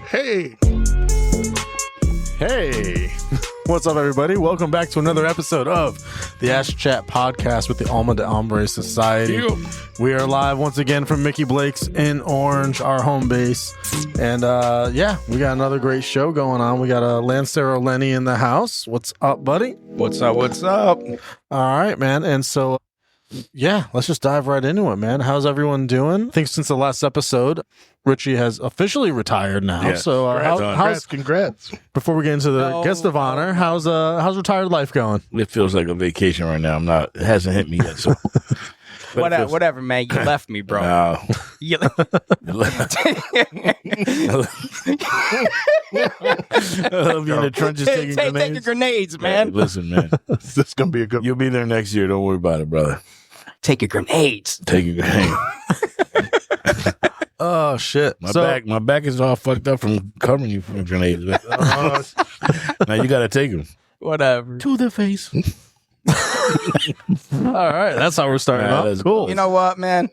Hey. Hey. What's up, everybody? Welcome back to another episode of the Ash Chat podcast with the Alma De Hombre Society. We are live once again from Mickey Blake's in Orange, our home base. And we got another great show going on. We got Lancero Lenny in the house. What's up, buddy? What's up? What's up? All right, man. And so, let's just dive right into it, man. How's everyone doing? I think since the last episode, Richie has officially retired now. Yes. So Congrats. Before we get into the guest of honor, how's retired life going? It feels like a vacation right now. It hasn't hit me yet. So Whatever, man. You left me, bro. no. You I love you in the trenches taking take grenades. your grenades, man. Listen, man. This is going to be a good You'll be there next year. Don't worry about it, brother. Take your grenades. Take it. Hey, Oh shit! my back is all fucked up from covering you from grenades. Now you got to take them Whatever. to the face. All right, that's how we're starting Yeah, off. that's Cool. You know what, man?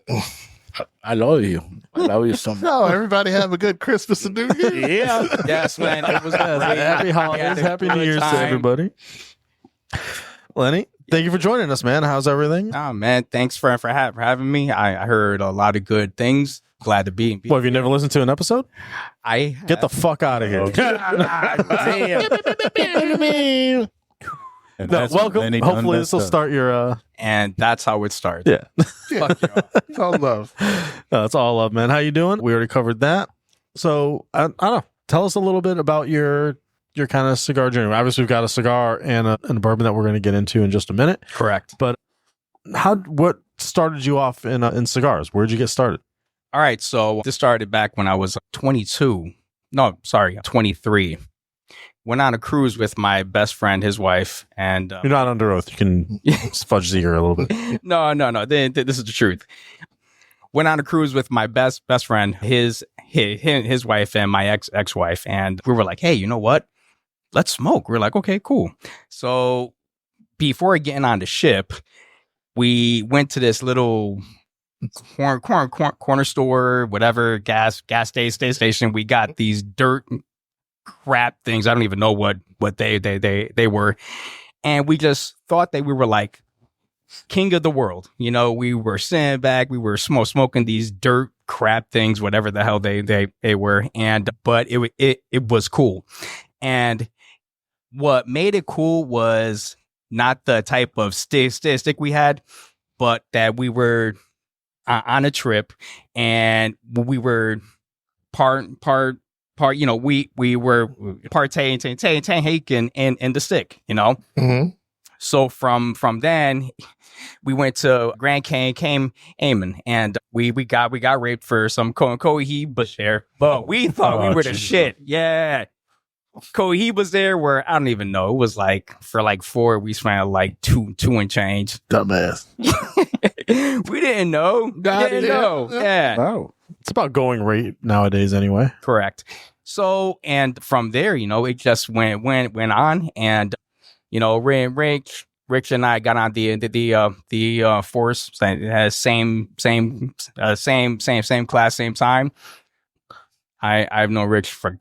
I love you. I love you so much. No, everybody have a good Christmas and New Year. Yeah. Yes, man. It was great. Happy holidays, Yeah, happy New good Year's to time. everybody. Lenny, thank you for joining us, man. How's everything? Oh, man. Thanks for having me. I heard a lot of good things. Glad to be. What, have you never listened to an episode? I Get the fuck out of here. And No, that's welcome. Lenny done Hopefully, this will messed up. start your. and that's how it started. Yeah, Fuck y'all. It's all love. That's all love, man. How you doing? We already covered that. So I don't know. Tell us a little bit about your kind of cigar journey. Obviously, we've got a cigar and a bourbon that we're going to get into in just a minute. Correct. But what started you off in cigars? Where'd you get started? All right. So this started back when I was 22. No, sorry, 23. Went on a cruise with my best friend, his wife, and You're not under oath. You can fudge the ear a little bit. No. This is the truth. Went on a cruise with my best friend, his wife, and my ex-wife, and we were like, "Hey, you know what? Let's smoke." We're like, "Okay, cool." So before getting on the ship, we went to this little corner store, whatever, gas station. We got these dirt crap things. I don't even know what they were, and we just thought that we were like king of the world. You know, we were sitting back, we were smoking these dirt crap things, whatever the hell they were, but it was cool. And what made it cool was not the type of stick we had, but that we were on a trip and we were part, you know, we were partaking in the stick, you know? Mm-hmm. So from then we went to Grand Cayman, and we got raped for some Cohiba bush there, but we thought we were the shit. Yeah. Cohiba was there where I don't even know. It was like for like 4 we spent like two and change. Dumbass. We didn't know. Yeah. Oh, it's about going rate nowadays, anyway. Correct. So, and from there, you know, it just went on, and you know, Rich and I got on the force. It has same class, same time. I've known Rich for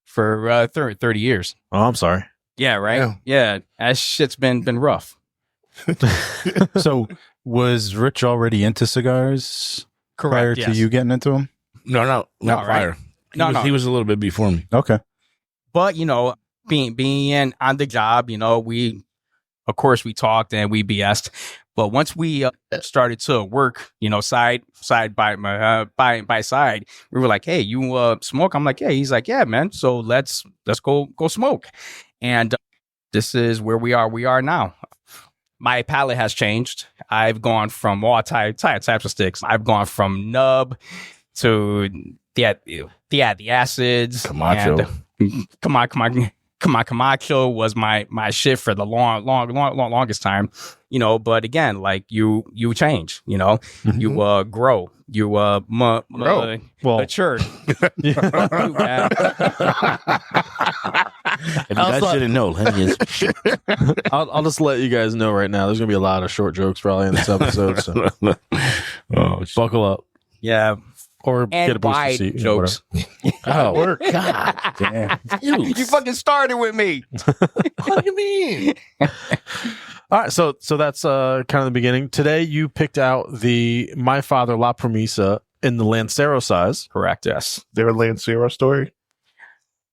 30 years. Oh, I'm sorry. Yeah, right. Yeah, that shit's been rough. So, was Rich already into cigars prior to yes. you getting into them? No, not right. prior. He was a little bit before me. Okay. But you know, being on the job, you know, we talked and we BS'd. But once we started to work, you know, side by side, we were like, "Hey, you smoke?" I'm like, "Yeah." He's like, "Yeah, man. So let's go smoke." And this is where we are now. My palate has changed. I've gone from all types of sticks. I've gone from nub to the acids. Camacho. And Camacho was my shit for the longest time, you know. But again, like you change, you know, you grow, you mature. If you guys didn't know, Lenny is shit. I'll just let you guys know right now. There's gonna be a lot of short jokes probably in this episode, so Oh, buckle up. Yeah, or and get a booster wide seat. jokes. Oh, God damn. You fucking started with me. What do you mean? All right, so that's kind of the beginning. Today you picked out the My Father La Promesa in the Lancero size. Correct. Yes. There a Lancero story?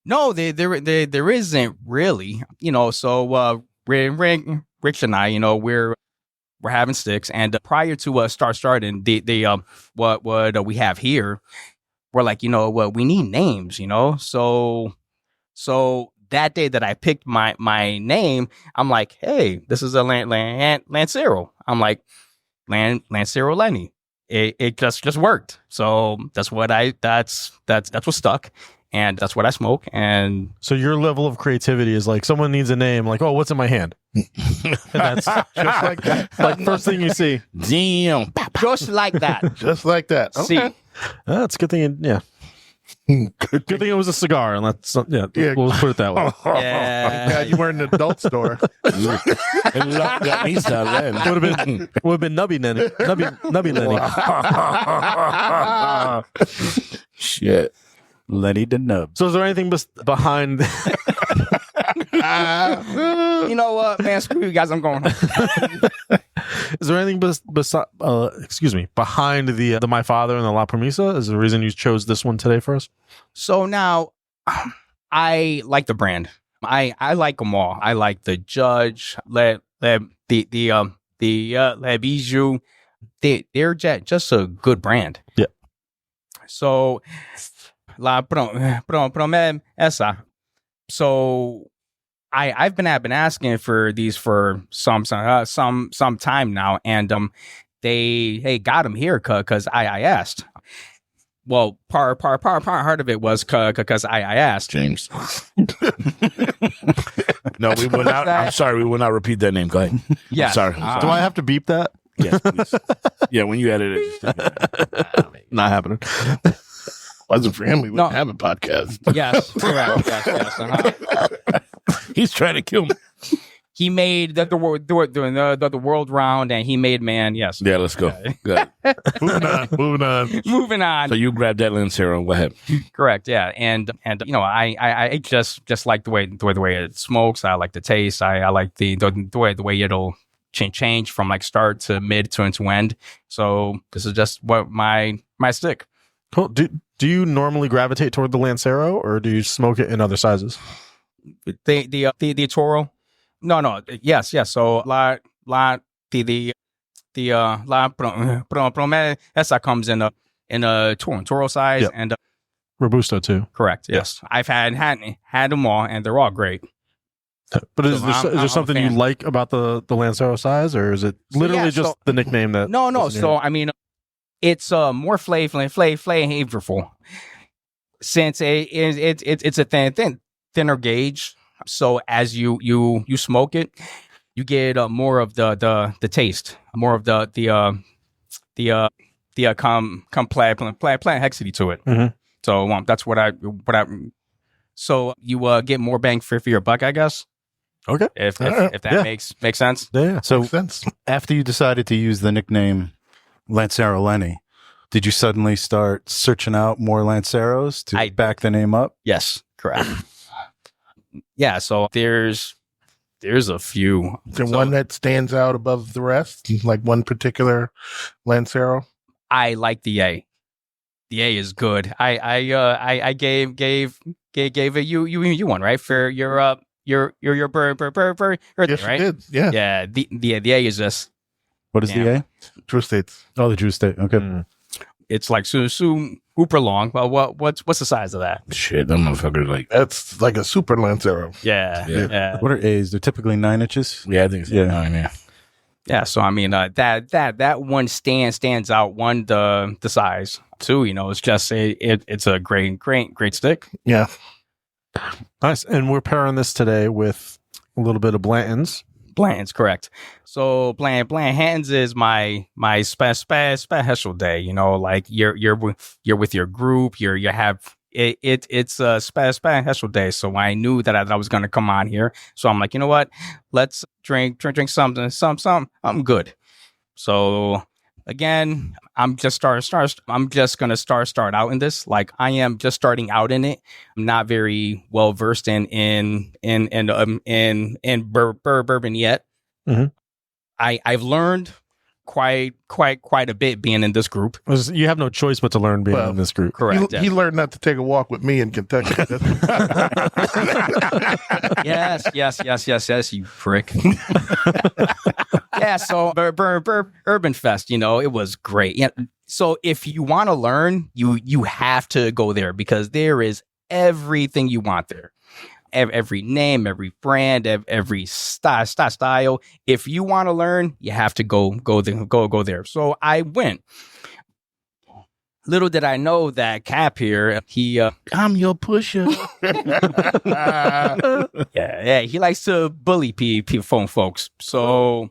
No, there isn't really. So Rich and I, we're having sticks, and prior to starting what we have here, we're like, we need names, So that day that I picked my name, I'm like, hey, this is a Lancero. I'm like, Lancero Lenny. It just worked. So that's what what stuck. And that's what I smoke. And So your level of creativity is like someone needs a name, like, oh, what's in my hand? And that's just like that. Like first thing you see. Damn. just like that. Just like that. See, Okay. It's a good thing. Yeah. Good thing it was a cigar. And let's Yeah. we'll put it that way. Yeah, you were in an adult store. Got me started. Would have been Nubby Nenny. Nubby Nenny. Shit. Lenny the Nub. So is there anything behind? you know what, man? Screw you guys. I'm going home. Is there anything behind the My Father and the La Promesa? Is there a reason you chose this one today for us? So now, I like the brand. I like them all. I like the Judge, the Bijou. They're just a good brand. Yeah. So La Promesa. So I've been asking for these for some time now, and they got them here because I asked. Well, part of it was because I asked. James. No, we will not. I'm sorry, we will not repeat that name. Go ahead. Yeah. I'm sorry. Do I have to beep that? Yes, please. Yeah, when you edit it. Not happening. Wasn't for him, we wouldn't No. have a podcast. Yes, correct. Yes. He's trying to kill me. He made the world round, and he made man. Yes. Yeah, let's go. Good. Moving on. Moving on. So you grabbed that Lancero and what happened? Correct. Yeah. And I just like the way it smokes. I like the taste. I like the way it'll change from like start to mid to end. So this is just what my stick. Cool. Do you normally gravitate toward the Lancero, or do you smoke it in other sizes? The Toro. No. Yes. So La Promesa comes in a Toro size. Yep. And Robusto too. correct. Yes. I've had them all, and they're all great. But is So there I'm a something you fan. like about the Lancero size, or is it literally yeah, just so- the nickname that? No. was in your So head? I mean, it's more flavorful since it's a thinner gauge. So as you smoke it, you get more of the taste, more of the complexity to it. Mhm. So that's what I. So you get more bang for your buck, I guess. Okay. If that Yeah. makes sense. Yeah. So Makes sense. after you decided to use the nickname Lancero Lenny, did you suddenly start searching out more Lanceros to I- back the name up? Yes, correct. Yeah, so there's a few. Is there So one that stands out above the rest? Like one particular Lancero? I like the A. The A is good. I gave it you one, right, for your birthday, Yes, right? you did. Yeah. Yeah, the A is just What is the A? True States. Oh, the Drew State. Okay. Mm. it's like super long. Well, what's the size of that? Shit, that motherfucker like. That's like a super Lancero. Yeah, Yeah. yeah. What are A's? They're typically 9 inches. Yeah, I think it's Yeah. 9, yeah. Yeah, so I mean that one stands out. One the size. Two, it's just it's a great stick. Yeah. Nice. And we're pairing this today with a little bit of Blanton's. Blanton's, correct. So Blanton's is my special day. Like you're with your group. You have it's a special day. So I knew that I was gonna come on here. So I'm like, you know what? Let's drink something good. So again, I'm just I'm just gonna start out in this. Like I am just starting out in it. I'm not very well versed in bourbon yet. Mhm. I've learned quite a bit being in this group. You have no choice but to learn being Well, in this group. Correct. He learned not to take a walk with me in Kentucky. Yes, you prick. Yeah, so Bourbon Fest, it was great. Yeah. So if you want to learn, you have to go there because there is everything you want there. Every name, every brand, every style. If you want to learn, you have to go there. So I went. Little did I know that Cap here, he I'm your pusher. yeah, he likes to bully phone folks. So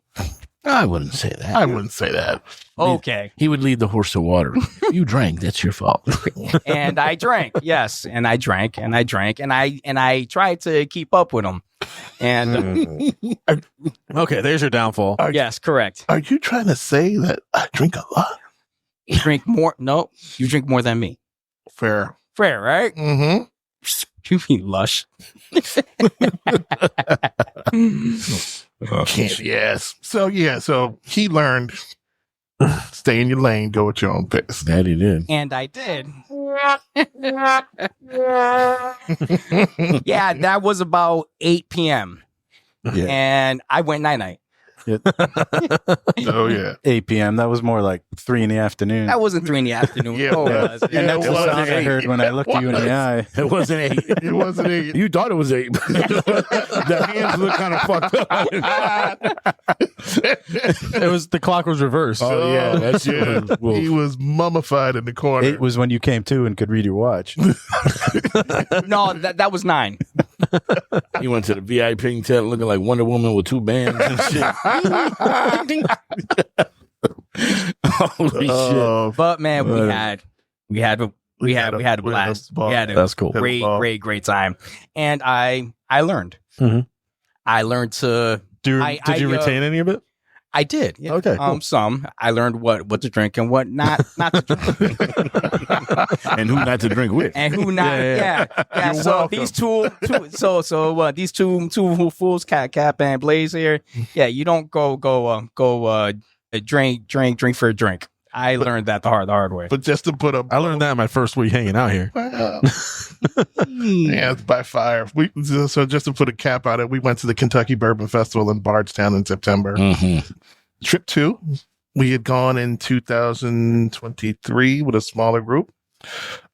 I wouldn't say that. I wouldn't say that. okay. He would lead the horse to water. If you drank, that's your fault. And I drank, yes, and I drank, and I tried to keep up with him. And Okay, there's your downfall. yes, correct. Are you trying to say that I drink a lot? You drink more? No, you drink more than me. Fair. Fair, right? Mm-hmm. You mean lush? Can't, yes. So he learned stay in your lane, go at your own pace. That he did. And I did. Yeah, that was about 8 p.m. Yeah. And I went night-night. Oh yeah. 8 p.m. That was more like 3 in the afternoon. That wasn't 3 in the afternoon. Yeah, Oh, yeah. it was. Yeah, And that's it the was sound I 8. heard when I looked you in the eye. It wasn't 8. It wasn't 8. You thought it was 8. The hands look kind of fucked up. It was the clock was reversed. Oh, yeah, that's yeah. it. Wolf. He was mummified in the corner. 8 was when you came to and could read your watch. No, that was 9. He went to the VIP tent looking like Wonder Woman with 2 bands and shit. Holy shit. But man, we had a blast. We had a That's cool. great time. And I learned. Mhm. I learned to Did you retain any of it? I did. Yeah. Okay, cool. Some. I learned what to drink and what not to drink. And who not to drink with. And who not? Yeah. You're So welcome. these these two fools, Cap and Blaze here. Yeah, you don't go drink for a drink. I learned that the hard way. But just to put a I learned that in my first week hanging out here. Wow. Yeah, it's by fire. So just to put a cap on it, we went to the Kentucky Bourbon Festival in Bardstown in September. Mm-hmm. Trip 2, we had gone in 2023 with a smaller group.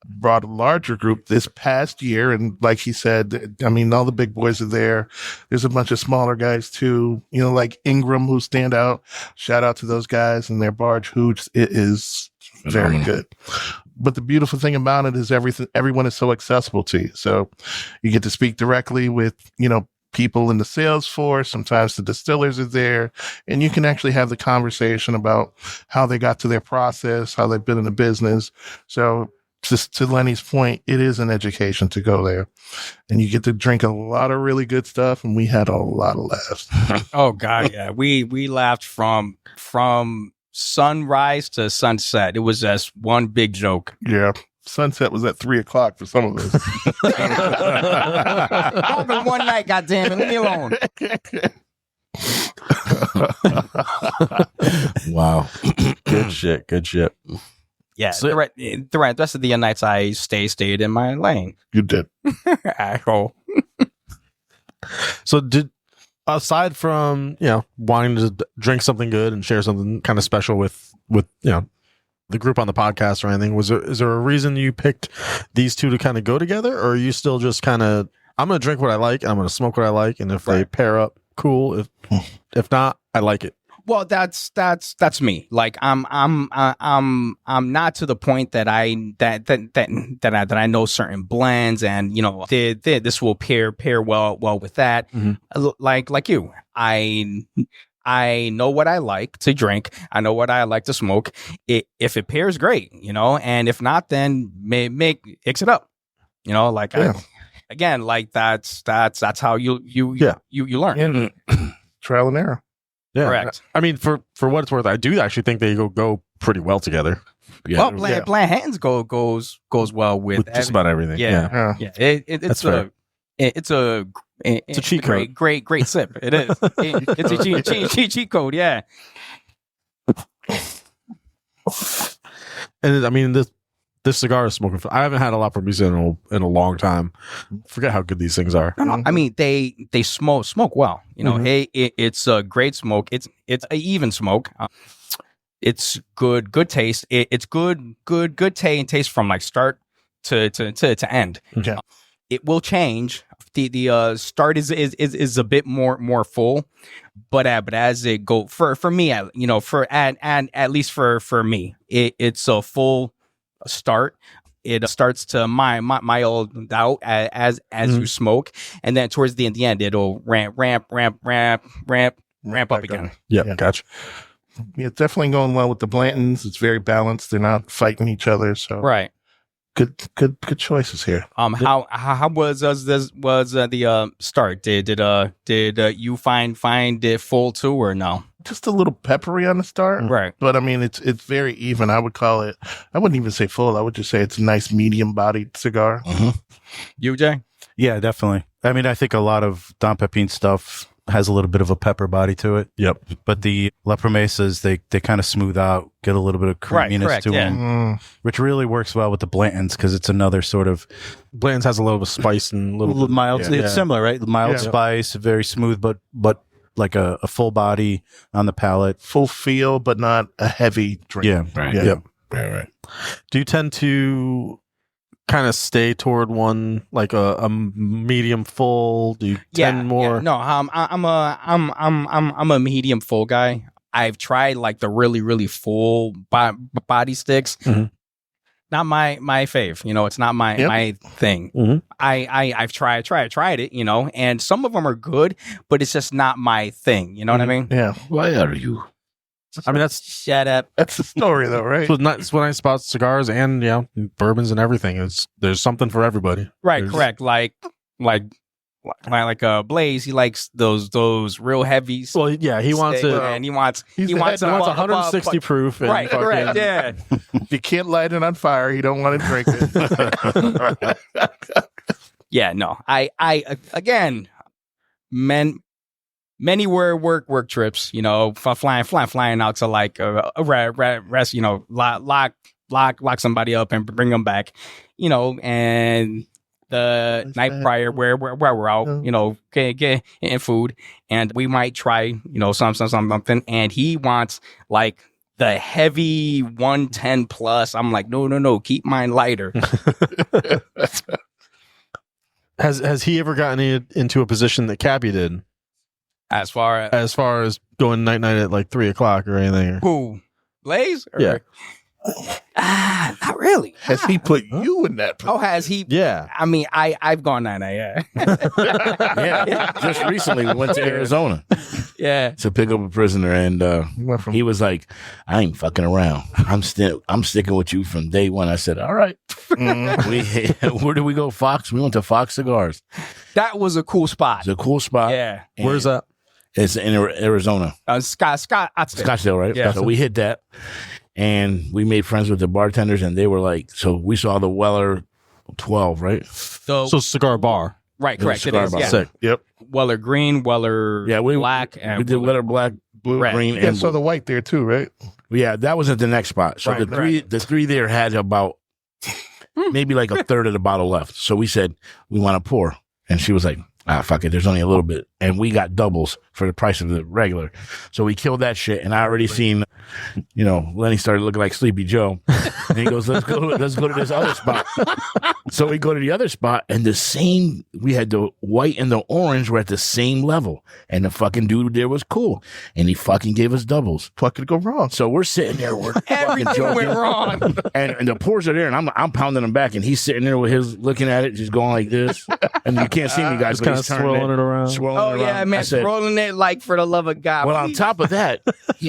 Brought a larger group this past year, and like he said, I mean, all the big boys are there. There's a bunch of smaller guys too, like Ingram, who stand out. Shout out to those guys and their barge hooch. It is very good. But the beautiful thing about it is everyone is so accessible to you. So you get to speak directly with, people in the sales force. Sometimes the distillers are there, and you can actually have the conversation about how they got to their process, how they've been in the business. So just to Lenny's point, it is an education to go there, and you get to drink a lot of really good stuff. And we had a lot of laughs. Oh God, yeah. We laughed from sunrise to sunset. It was just one big joke. Yeah. Sunset was at 3:00 for some of us. Open one night, goddamn it, leave me alone. Wow. Good shit. Good shit. Yeah, So- the rest of the nights I stayed in my lane. You did. Asshole. So aside from, wanting to drink something good and share something kind of special with the group on the podcast or anything, is there a reason you picked these two to kind of go together, or are you still just kind of, I'm going to drink what I like, I'm going to smoke what I like, and if they pair up, cool. If not, I like it. Well, that's me. Like I'm not to the point that I know certain blends and this will pair well with that. Mm-hmm. Like you, I know what I like to drink. I know what I like to smoke. If it pairs, great, and if not, then mix it up. Again, like that's how you learn. Trial and error. Yeah. Correct. I mean, for what it's worth, I do actually think they go pretty well together. Yeah. Well, Blanton's goes well with Just about everything. Yeah. Yeah. It's a cheat code. Great sip. It is. It's a cheat code. Yeah. And I mean, this cigar is smoking. I haven't had a La Promesa in a long time. Forget how good these things are. No. I mean, they smoke well. You know, it's a great smoke. It's an even smoke. It's good taste. It's good taste from like start to end. Yeah. It will change. The start is a bit more full, but as it go for me, you know, at least for me, it's a full start. It starts to mild out as you smoke, and then towards the end, it'll ramp up again. Yep, Yeah. gotcha. Yeah, it's definitely going well with the Blantons. It's very balanced. They're not fighting each other. So Right. good choices here. How was the start? Did you find it full too or no? Just a little peppery on the start. Right. But I mean, it's very even. I would call it, I wouldn't even say full. I would just say it's a nice medium bodied cigar. You, Jay? Yeah, definitely. I mean, I think a lot of Don Pepin stuff has a little bit of a pepper body to it. Yep. But the La Promesas, they kind of smooth out, get a little bit of creaminess correct, to yeah. them, which really works well with the Blantons because it's another sort of Blanton's has a little bit of spice and a little mild. Yeah. It's similar, right? Mild Yeah. spice, very smooth, but like a full body on the palate. Full feel, but not a heavy drink. Yeah. Right. Yeah. Yep. Right. Do you tend to kind of stay toward one like a medium full? Do you tend more? Yeah. No, I'm a medium full guy. I've tried like the really full body sticks. Mhm. Not my fave. You know, it's not my thing. Mhm. I've tried it. You know, and some of them are good, but it's just not my thing. You know what I mean? Yeah. Why are you? I mean, that's Shut up. That's the story, though, right? what's nice about cigars and bourbons and everything. There's something for everybody. Right, There's- correct. Like Blaze, he likes those real heavy. Well, yeah, he wants steak, it. and he wants He's the He wants head- 160 proof. And Right, fucking- correct. Yeah. If you can't light it on fire, you don't want to drink it. Yeah, no. I again, many were work trips, you know, flying out to like a rest, you know, lock somebody up and bring them back, you know, and the Nice night bag. prior where we're out, you know, get food, and we might try, you know, something, and he wants like the heavy 110 plus. I'm like, no, keep mine lighter. Has he ever gotten into a position that Cappy did, As far as going night at like 3:00 or anything? who Blaze? Or, Yeah. Not really. Has he put you in that Oh, has he? Yeah. I mean, I've gone 9 yeah. Yeah. Just recently we went to Arizona Yeah. to pick up a prisoner, and You went from he was like, "I ain't fucking around. I'm sticking with you from day one." I said, "All right." Where did we go? Fox. We went to Fox Cigars. That was a cool spot. It's a cool spot. Yeah. And Where's that? It's in Arizona, Scott. Scottsdale, right? Yeah. So we hit that, and we made friends with the bartenders, and they were like, so we saw the Weller 12, right? So Cigar bar. right, It was correct. It cigar is. bar. Yeah. Sick. Weller green, Weller Yeah, we black, We and did Weller black, blue, Red. green, Yeah, and so blue. the white there too, right? Yeah, that was at the next spot. So Right, the three there had about maybe like a third of the bottle left. So we said, we want to pour. And she was like, fuck it, there's only a little bit. And we got doubles for the price of the regular. So we killed that shit. And I already seen, you know, Lenny started looking like Sleepy Joe. And he goes, let's go to this other spot. So we go to the other spot, and we had the white and the orange were at the same level. And the fucking dude there was cool. And he fucking gave us doubles. What could go wrong? So we're sitting there, we're fucking everything joking. went wrong. And the pours are there, and I'm pounding them back, and he's sitting there with his looking at it, just going like this. And you can't see me, guys, Just but kind of he's turning swirling it around. swirling Oh it yeah, around. man, I said, rolling it like for the love of God. well, on please. top of that,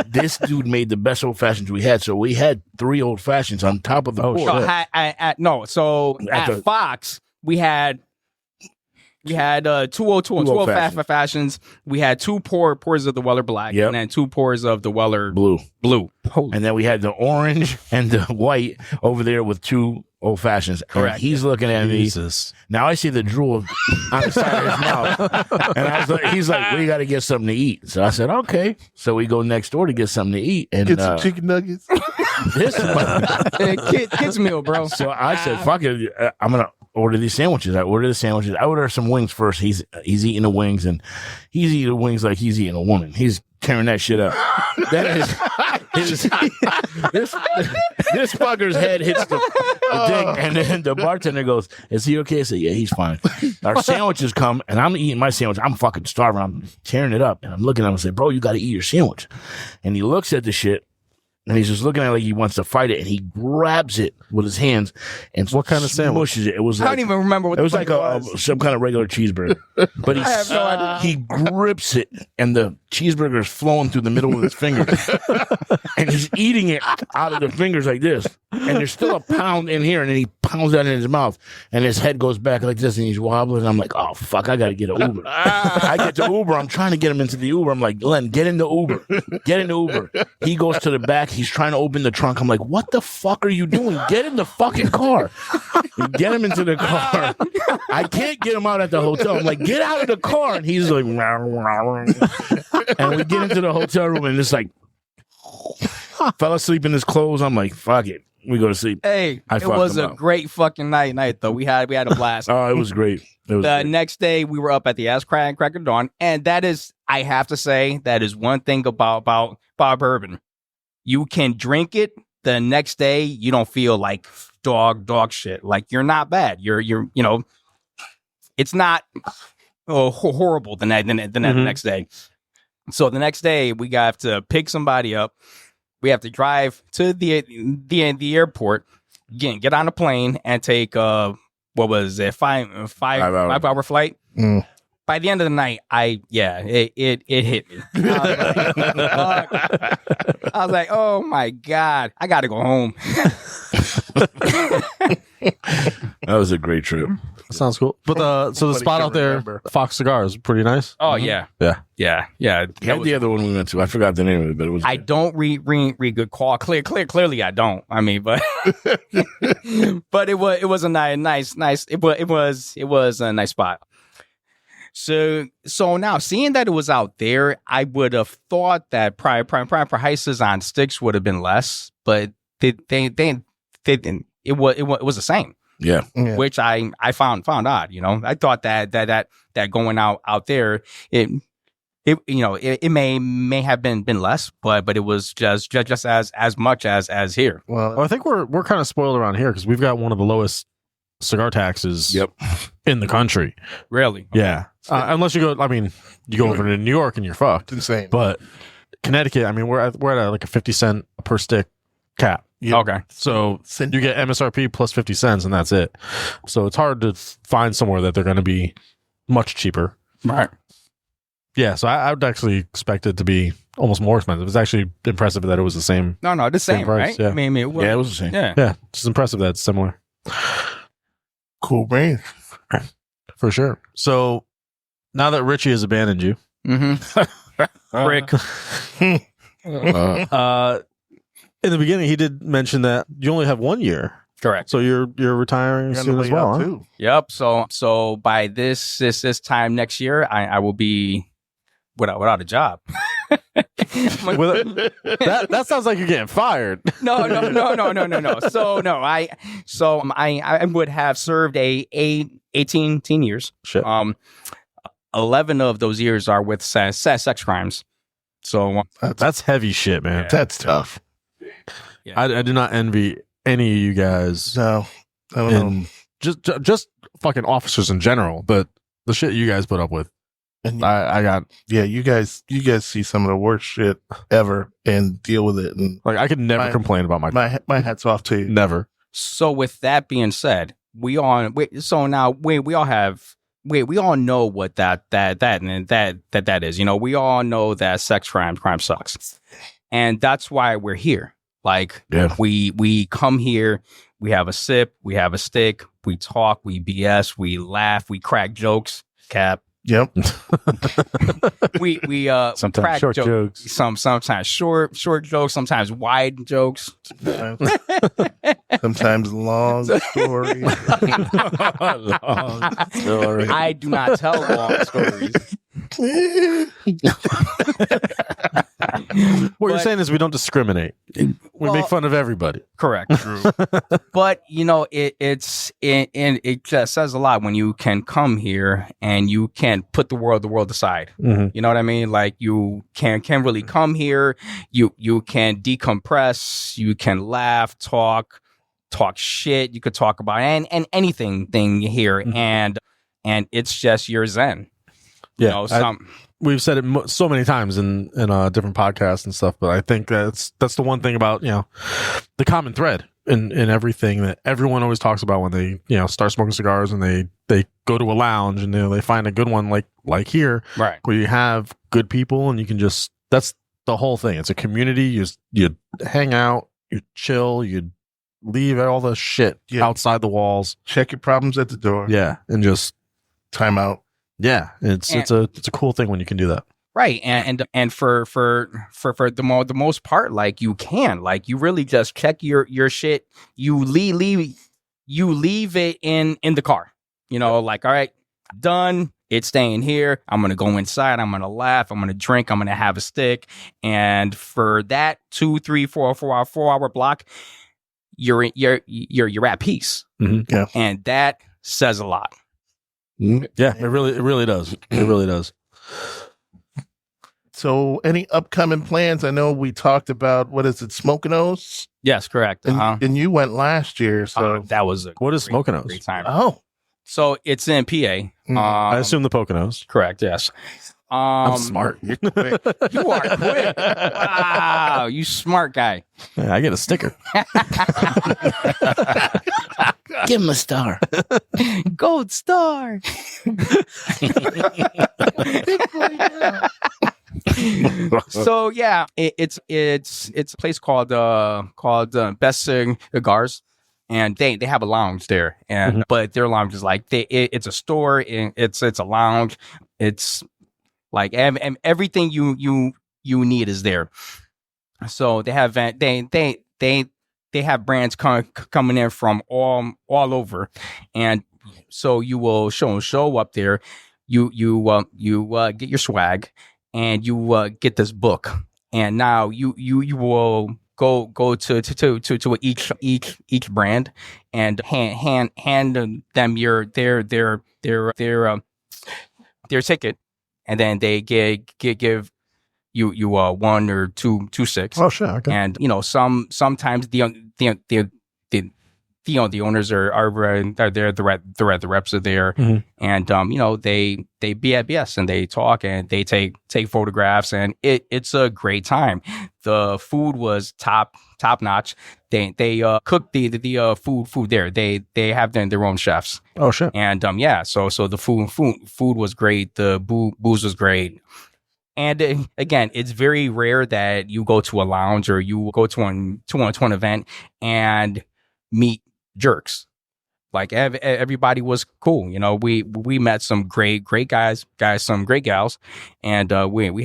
this dude made the best old fashions we had. So we had 3 old fashions on top of the pour. So, so At at the- Fox we had We had 202 and 205 old-fashioned. fashions. We had 2 pours of the Weller Black, Yep. and then 2 pours of the Weller Blue. Holy. And then we had the orange and the white over there with 2 old fashions. Correct. And he's looking at me. Jesus. Now I see the drool on the side of his mouth. And I was like, he's like, we got to get something to eat. So I said, okay. So we go next door to get something to eat. And Get some chicken nuggets. this Kids meal, bro. So I said, fuck it. I'm going to order these sandwiches. I ordered the sandwiches. I ordered some wings first. He's eating the wings, and he's eating the wings like he's eating a woman. He's tearing that shit up. That is this fucker's head hits the thing, and then the bartender goes, "Is he okay?" I said, "Yeah, he's fine." Our sandwiches come, and I'm eating my sandwich. I'm fucking starving. I'm tearing it up, and I'm looking at him and say, "Bro, you got to eat your sandwich." And he looks at the shit. And he's just looking at it like he wants to fight it, and he grabs it with his hands and What kind of sandwich? smushes it. It was I like, don't even remember what it was the like fuck some kind of regular cheeseburger, but I have no idea. he grips it, and the cheeseburger is flowing through the middle of his fingers, and he's eating it out of the fingers like this. And there's still a pound in here, and then he pounds that in his mouth, and his head goes back like this, and he's wobbling. And I'm like, oh fuck, I gotta get an Uber. I get the Uber. I'm trying to get him into the Uber. I'm like, Len, get in the Uber. Get in the Uber. He goes to the back. He's trying to open the trunk. I'm like, what the fuck are you doing? Get in the fucking car. Get him into the car. I can't get him out at the hotel. I'm like, get out of the car. And he's like, and we get into the hotel room, and it's like, fell asleep in his clothes. I'm like, fuck it. We go to sleep. Hey, I it fucked was him a up. great fucking night though. We had a blast. Oh, it was great. It was The great. next day, we were up at the ass crack of dawn, and that is, I have to say, that is one thing about bourbon. You can drink it the next day, you don't feel like dog shit. Like you're not bad. You're it's not horrible the next day. So the next day, we have to pick somebody up. We have to drive to the airport, get on a plane, and take what was it, 5 hour flight. Mm. By the end of the night, it hit me. I was like, oh my God, I got to go home. That was a great trip. Sounds cool. But so the Nobody spot can out there, remember. Fox Cigar, is pretty nice. Oh yeah. Yeah. Yeah. Had the other one we went to. I forgot the name of it, but it was. I don't read good call. Clearly I don't. I mean, but but it was a nice. It was a nice spot. So now seeing that it was out there, I would have thought that prices on sticks would have been less, but they didn't. It was the same. Yeah. Yeah. Which I found odd. I thought that going out there, it may have been less, but it was just as much as here. Well, Well, I think we're kind of spoiled around here because we've got one of the lowest cigar taxes in the country. Really? Yeah. Unless you go, you go over to New York and you're fucked. it's insane. But Connecticut, we're at like a 50 cent per stick cap. Yeah. Okay. So you get MSRP plus 50 cents and that's it. So it's hard to find somewhere that they're going to be much cheaper. Right. Yeah. So I would actually expect it to be almost more expensive. It's actually impressive that it was the same. No, the same price, right? yeah. I mean, It was the same. yeah. Yeah. It's impressive that it's similar Cool brain. for sure. So now that Richie has abandoned you, Mm-hmm. Rick. in the beginning, he did mention that you only have 1 year. Correct. So you're retiring You're on soon the as way well, out, huh? too. Yep. So by this time next year, I will be without a job. That sounds like you're getting fired. No. So I would have served 18 years. Shit. 11 of those years are with sex crimes. So That's heavy shit, man. That's tough. I do not envy any of you guys No, I don't know. and just fucking officers in general. But the shit you guys put up with, And I got yeah, you guys see some of the worst shit ever and deal with it. And like I could never My- complain about my hat's off to you. never. So with that being said, we all know what that is. We all know that sex crime sucks, and that's why we're here. Like Yeah. we come here, we have a sip, we have a stick, we talk, we BS, we laugh, we crack jokes. Cap. Yep. We Sometimes crack short jokes. Sometimes short jokes, sometimes wide jokes. Sometimes long stories. Long story. I do not tell long stories. What you're But- saying is we don't discriminate. We Well- make fun of everybody. Correct. But it just says a lot when you can come here and you can put the world aside. Mm-hmm. You know what I mean? Like you can really come here. You can decompress. You can laugh, talk shit. You could talk about and anything here, and it's just your zen. You know, We've said it so many times in different podcasts and stuff, but I think that's the one thing about, the common thread in everything that everyone always talks about when they, start smoking cigars and they go to a lounge and they find a good one like here, right? where you have good people and you can that's the whole thing. It's a community. You hang out, you chill, you leave all the shit outside the walls. Check your problems at the door. Yeah. And just Time out. yeah, it's a cool thing when you can do that. Right, and for the most part, like you really just check your shit. You leave it in the car. Like, all right, done. It's staying here. I'm gonna go inside. I'm gonna laugh. I'm gonna drink. I'm gonna have a stick. And for that 2, 3, 4 hour block, you're at peace. Mm-hmm. Yeah. And that says a lot. Yeah, it really does. It really does. So, any upcoming plans? I know we talked about Smokinos, Yes, correct. and you went last year. So, That was a What is great Smokinos? time. oh, So it's in PA. I assume the Poconos. Correct. Yes. I'm smart. you're quick. You are quick. Wow, you smart guy. Yeah, I get a sticker. Give him a star. Gold star. So yeah, it's a place called Best Cigars, and they have a lounge there, and but their lounge is like it's a store, and it's a lounge, it's like everything you need is there. So they have they have brands coming in from all over, and so you will show up there. You get your swag, and you get this book, and now you will go to each brand and hand them their ticket, and then they give you 1 or 2 sticks. Oh shit! Okay. And sometimes the owners are there, the reps are there, and they BS and they talk and they take photographs, and it's a great time. The food was top notch. They cook the food there. They have their own chefs. Oh shit! And so the food was great. The booze was great. And again, it's very rare that you go to a lounge or you go to an event and meet jerks. Like everybody was cool. We met some great guys, some great gals, and we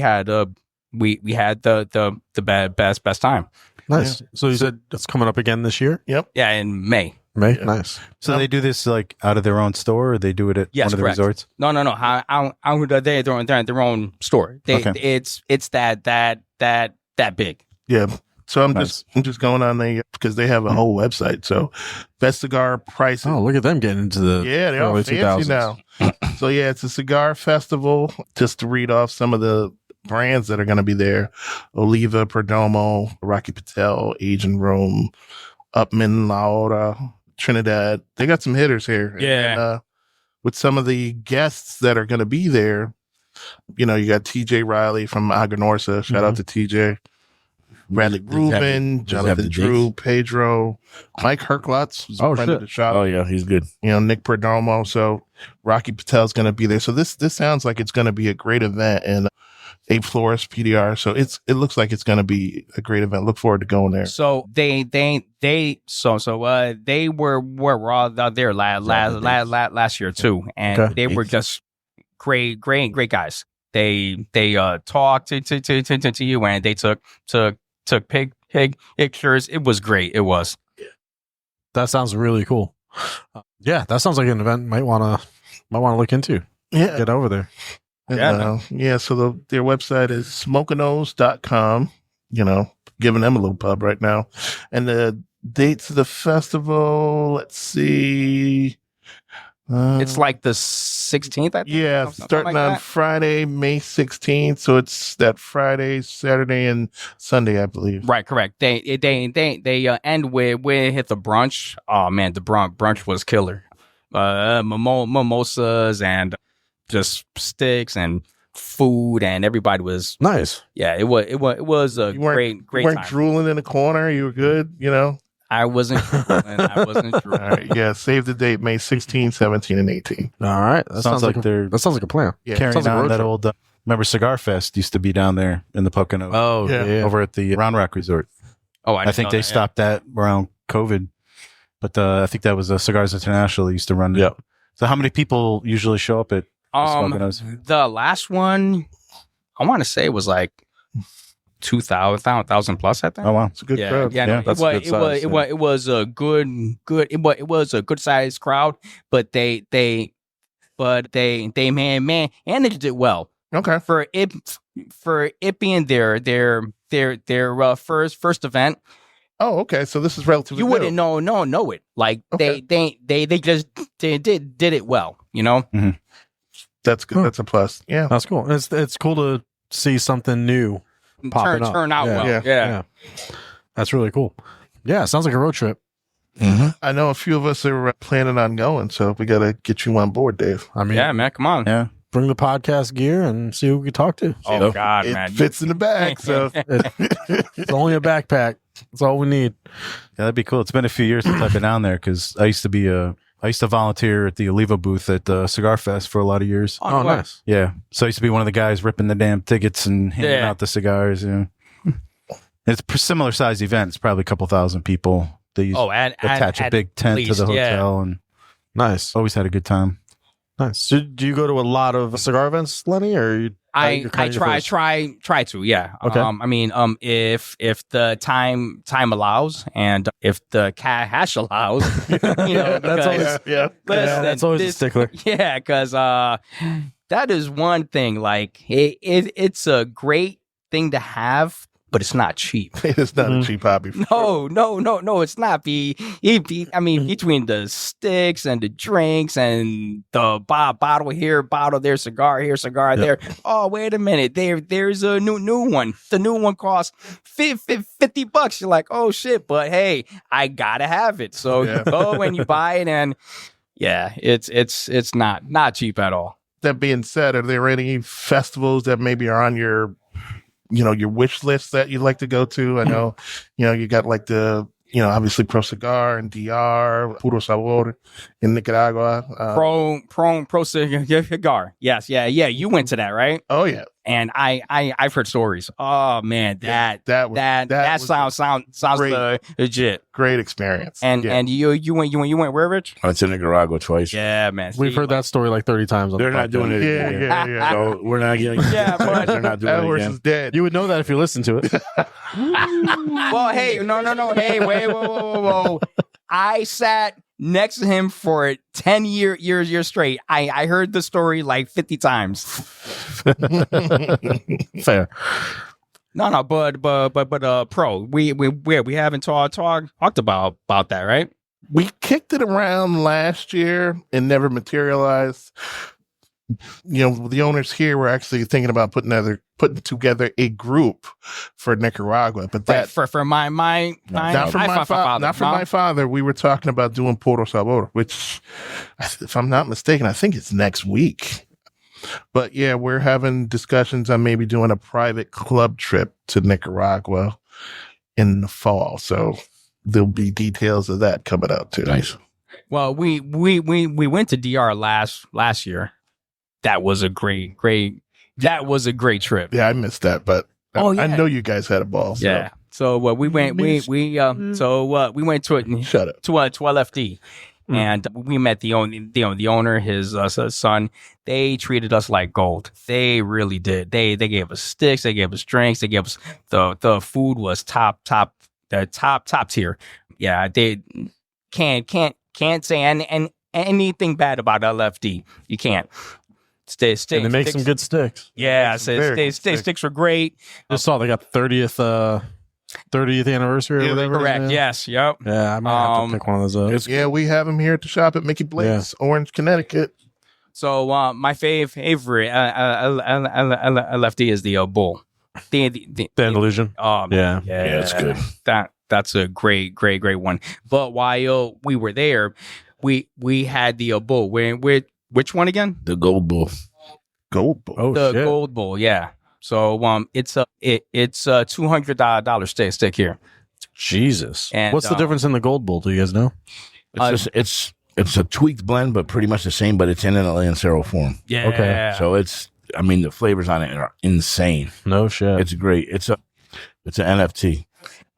had the best time. Nice. So you said it's coming up again this year? Yeah, in May. May. Yeah. Nice. So they do this like out of their own store, or they do it at Yes, one of the correct. resorts? No. They're their own store. Okay. It's that big. Yeah. So I'm Nice. just going on because they have a whole website. So best cigar prices. Oh, look at them getting into the Yeah, they're all early fancy 2000s. now. So yeah, it's a cigar festival. Just to read off some of the brands that are going to be there: Oliva, Perdomo, Rocky Patel, Agent Rome, Upman, Laura, Trinidad. They got some hitters here. Yeah. And, with some of the guests that are going to be there, you got TJ Riley from Aganorsa. Shout out to TJ. Bradley Rubin, Jonathan Drew, Pedro, Mike Herklotz, who's a friend of the shop. Oh yeah, he's good. Nick Perdomo. So Rocky Patel's going to be there. So this sounds like it's going to be a great event, and Ape Flores PDR. So it looks like it's going to be a great event. Look forward to going there. So they were all out there last year too, and Okay. they were just great guys. They talked to you, and they took pictures. It was great. It was. That sounds really cool. Yeah, that sounds like an event might want to look into. Yeah. Get over there. And, so their website is smokinos.com, giving them a little pub right now. And the dates of the festival, let's see. It's like the 16th, I think. Yeah, something starting like on that. Friday, May 16th. So it's that Friday, Saturday, and Sunday, I believe. Right, correct. They end with the brunch. Oh man, the brunch was killer. Mimosas and just sticks and food, and everybody was Nice. yeah. It was a You weren't, great you weren't time. drooling in the corner. You were good, I wasn't drooling. I wasn't All drooling. right, yeah, save the date, May 16, 17, and 18. All right. That Sounds like they're that sounds like a plan. Yeah. carrying sounds like a on road that trip. old. Remember, Cigar Fest used to be down there in the Pocono, Oh, Yeah. yeah. over at the Round Rock Resort. Oh, I think they stopped that around COVID, but I think that was Cigars International that used to run it. Yep. So, how many people usually show up at the Poconos? The last one, I want to say it was like 2,000 plus. I think. Oh wow, It's a good Yeah, crowd. yeah, no, Yeah, that's a good size, it was a it was a good sized crowd, but they managed it well Okay. for it being their first event. Oh, okay. So this is relatively You new. wouldn't know it. Like Okay. they just did it well, That's good. Huh. That's a plus. Yeah. That's cool. It's cool to see something new popping up. Turn out Yeah. well. Yeah. Yeah. That's really cool. Yeah, sounds like a road trip. Mm-hmm. I know a few of us are planning on going, so we got to get you on board, Dave. I mean, Yeah, man, come on. yeah. bring the podcast gear and see who we can talk to. Oh So, God, It man. fits in the bag, so It's only a backpack. That's all we need. Yeah, that'd be cool. It's been a few years since I've been down there because I used to volunteer at the Oliva booth at Cigar Fest for a lot of years. Oh, what? nice. Yeah, so I used to be one of the guys ripping the damn tickets and handing Yeah. out the cigars. Yeah, it's a similar size event. It's probably a couple thousand people. They used Oh, and attach a big tent to the least, yeah. hotel and Nice. always had a good time. Nice. So do you go to a lot of cigar events, Lenny, or you? I you're kinda your first? try to, yeah. Okay. I mean, if the time allows and if the cash allows, That's because- always- yeah. Listen, that's always a this- stickler. Yeah, because that is one thing. Like it's a great thing to have, but it's not cheap. It's not Mhm. a cheap hobby. for sure. No, it's not. I mean, between the sticks and the drinks and the bottle here, bottle there, cigar here, cigar Yep. there. Oh, wait a minute. There's a new one. The new one costs $50. You're like, oh shit, but hey, I gotta have it. So Yeah. you go and you buy it, and yeah, it's not cheap at all. That being said, are there any festivals that maybe are on your wish list that you'd like to go to? I know, you got like the, obviously Pro Cigar and DR, Puro Sabor in Nicaragua. Pro cigar. Yes, yeah. You went to that, right? Oh yeah, And I've heard stories. Oh man, that was sounds great. legit. great experience. And Yeah. and you went where, Rich? I went to Nicaragua twice. Yeah, man. We've See, heard that story like 30 times. On They're the not doing it yeah, again. yeah, yeah. So we're not getting. Yeah, but- they're not doing That it horse again. is dead. You would know that if you listen to it. Well, hey, no. Hey, wait, whoa. I sat next to him for 10 years straight. I heard the story like 50 times. Fair. No, but Pro, we haven't talked about that, right? We kicked it around last year and never materialized. The owners here were actually thinking about putting together a group for Nicaragua, but that For my not for my father. Not for my father. We were talking about doing Puro Sabor, which, if I'm not mistaken, I think it's next week. But yeah, we're having discussions on maybe doing a private club trip to Nicaragua in the fall. So there'll be details of that coming out too. Nice. Well, we went to DR last year. That was a great trip. Yeah, I missed that, but Oh, yeah. I know you guys had a ball. So. Yeah. So we went we went to Shut up. to LFD, And we met the owner, his son. They treated us like gold. They really did. They gave us sticks. They gave us drinks. They gave us the food was top tier. Yeah, they can't say anything bad about LFD. You can't. And they make some good sticks. Yeah, sticks were great. Just saw they got 30th anniversary or whatever. Correct. Yes. Yep. Yeah, I might have to pick one of those up. Yeah, we have them here at the shop at Mickey Blake's, Orange, Connecticut. So my favorite LFD is the Bull. The Andalusian. Yeah, it's good. That's a great one. But while we were there, we had the Bull. Which one again? The Gold Bull. Gold Bull. Oh, The shit. Gold Bull. Yeah. So it's a $200 stick here. Jesus. And, What's the difference in the Gold Bull? Do you guys know? It's a tweaked blend, but pretty much the same, but it's in a Lancero form. Yeah. Okay. So the flavors on it are insane. No shit. It's great. It's an NFT.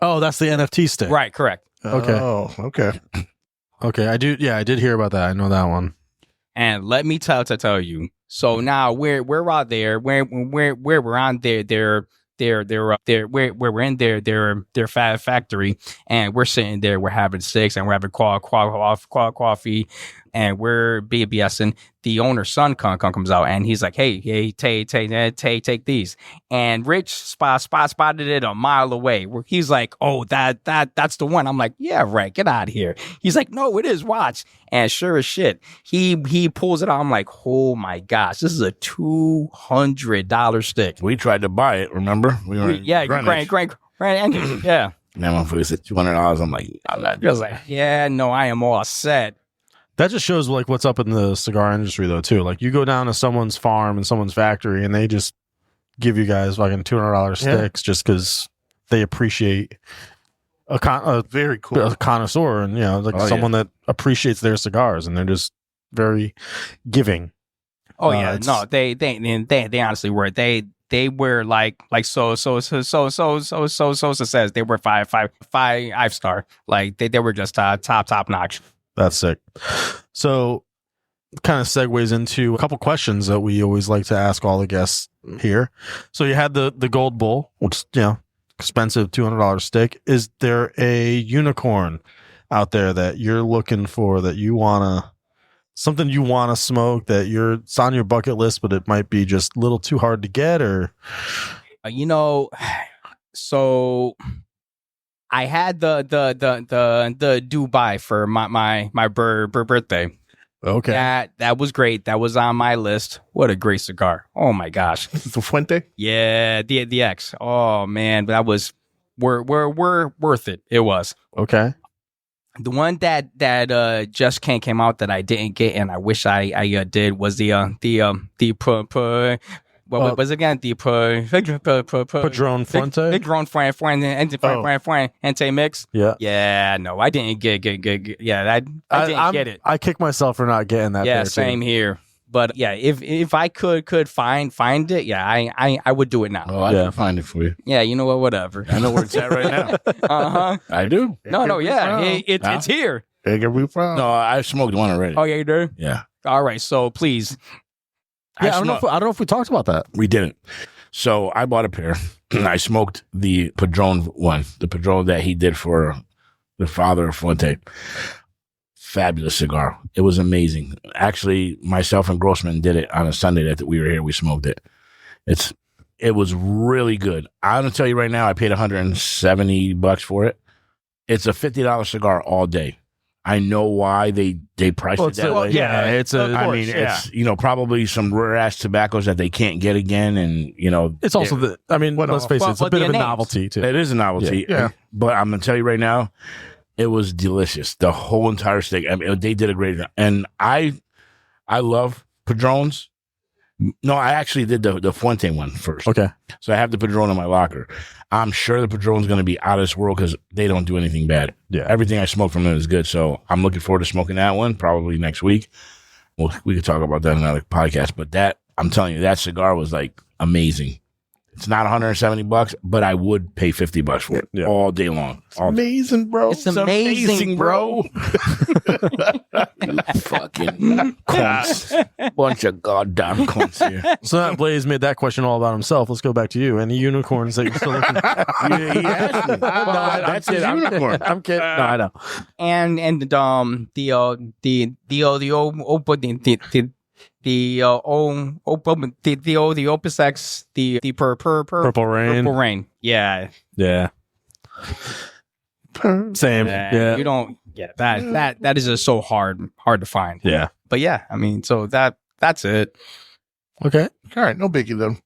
Oh, that's the NFT stick. Right. Correct. Okay. Oh, okay. Okay. I did hear about that. I know that one. And let me tell you. So now we're out there. We're on their factory, and we're sitting there. We're having sticks, and we're having coffee, and we're BBSing. The owner's son comes out, and he's like, "Hey, take these." And Rich spotted it a mile away. He's like, "Oh, that's the one." I'm like, "Yeah, right. Get out of here." He's like, "No, it is. Watch." And sure as shit, he pulls it out. I'm like, "Oh my gosh, this is a $200 stick." We tried to buy it, remember? We were in Greenwich. Grant, yeah. That motherfucker said $200. I'm like, I'm not I was like, "Yeah, no, I am all set." That just shows like what's up in the cigar industry though too. Like you go down to someone's farm and someone's factory and they just give you guys fucking $200 sticks just because they appreciate a Very cool. a connoisseur and someone that appreciates their cigars and they're just very giving. Oh yeah, no, they honestly were. They were like so says they were five star. Like they were just top notch. That's sick. So kind of segues into a couple questions that we always like to ask all the guests here. So you had the Gold Bull, which expensive $200 stick. Is there a unicorn out there that you're looking for that you something you want to smoke that it's on your bucket list, but it might be just a little too hard to get or so I had the Dubai for my birthday. okay. That was great. That was on my list. What a great cigar. Oh my gosh. The Fuente? Yeah, the X. Oh man, that was we're worth it. It was. Okay. The one that just came out that I didn't get and I wish I did was what was it again? The Padron Fuente? Padron Fuente mix. Yeah. Yeah, no, I didn't get I didn't get it. I kick myself for not getting that. Yeah, there, too. same here. But yeah, if I could find it, yeah, I would do it now. Oh, I can find it for you. Yeah, you know what? Whatever. I know where it's at right now. I do. No, yeah, it's here. No, I smoked one already. Oh yeah, you do. Yeah. All right, so please. Yeah, I don't know if we talked about that. We didn't. So I bought a pair. I smoked the Padron one, the Padron that he did for the father of Fuente. Fabulous cigar. It was amazing. Actually, myself and Grossman did it on a Sunday that we were here. We smoked it. It was really good. I'm gonna tell you right now, I paid $170 for it. It's a $50 cigar all day. I know why they priced it that way. Yeah, it's it's probably some rare ass tobaccos that they can't get again, and it's also let's face it, it's a bit of a novelty too. It is a novelty. Yeah. But I'm gonna tell you right now, it was delicious. The whole entire steak. I mean, they did a great job, and I love Padrones. No, I actually did the Fuente one first. Okay. So I have the Padron in my locker. I'm sure the Padron's going to be out of this world because they don't do anything bad. Yeah. Everything I smoke from them is good. So I'm looking forward to smoking that one probably next week. Well, we could talk about that in another podcast. But I'm telling you, that cigar was like amazing. It's not $170, but I would pay $50 for it all day long. Amazing, bro. It's amazing, bro. You fucking cunts. Bunch of goddamn cunts here. So that Blaze made that question all about himself. Let's go back to you. Any unicorns that you're still looking at? He asked me. That's his unicorn. I'm kidding. No, I know. And the Opus X, the Purple Rain. Yeah. Yeah. Same. Yeah. You don't get that is just so hard to find. Yeah. But yeah, I mean, so that's it. Okay. All right, no biggie then.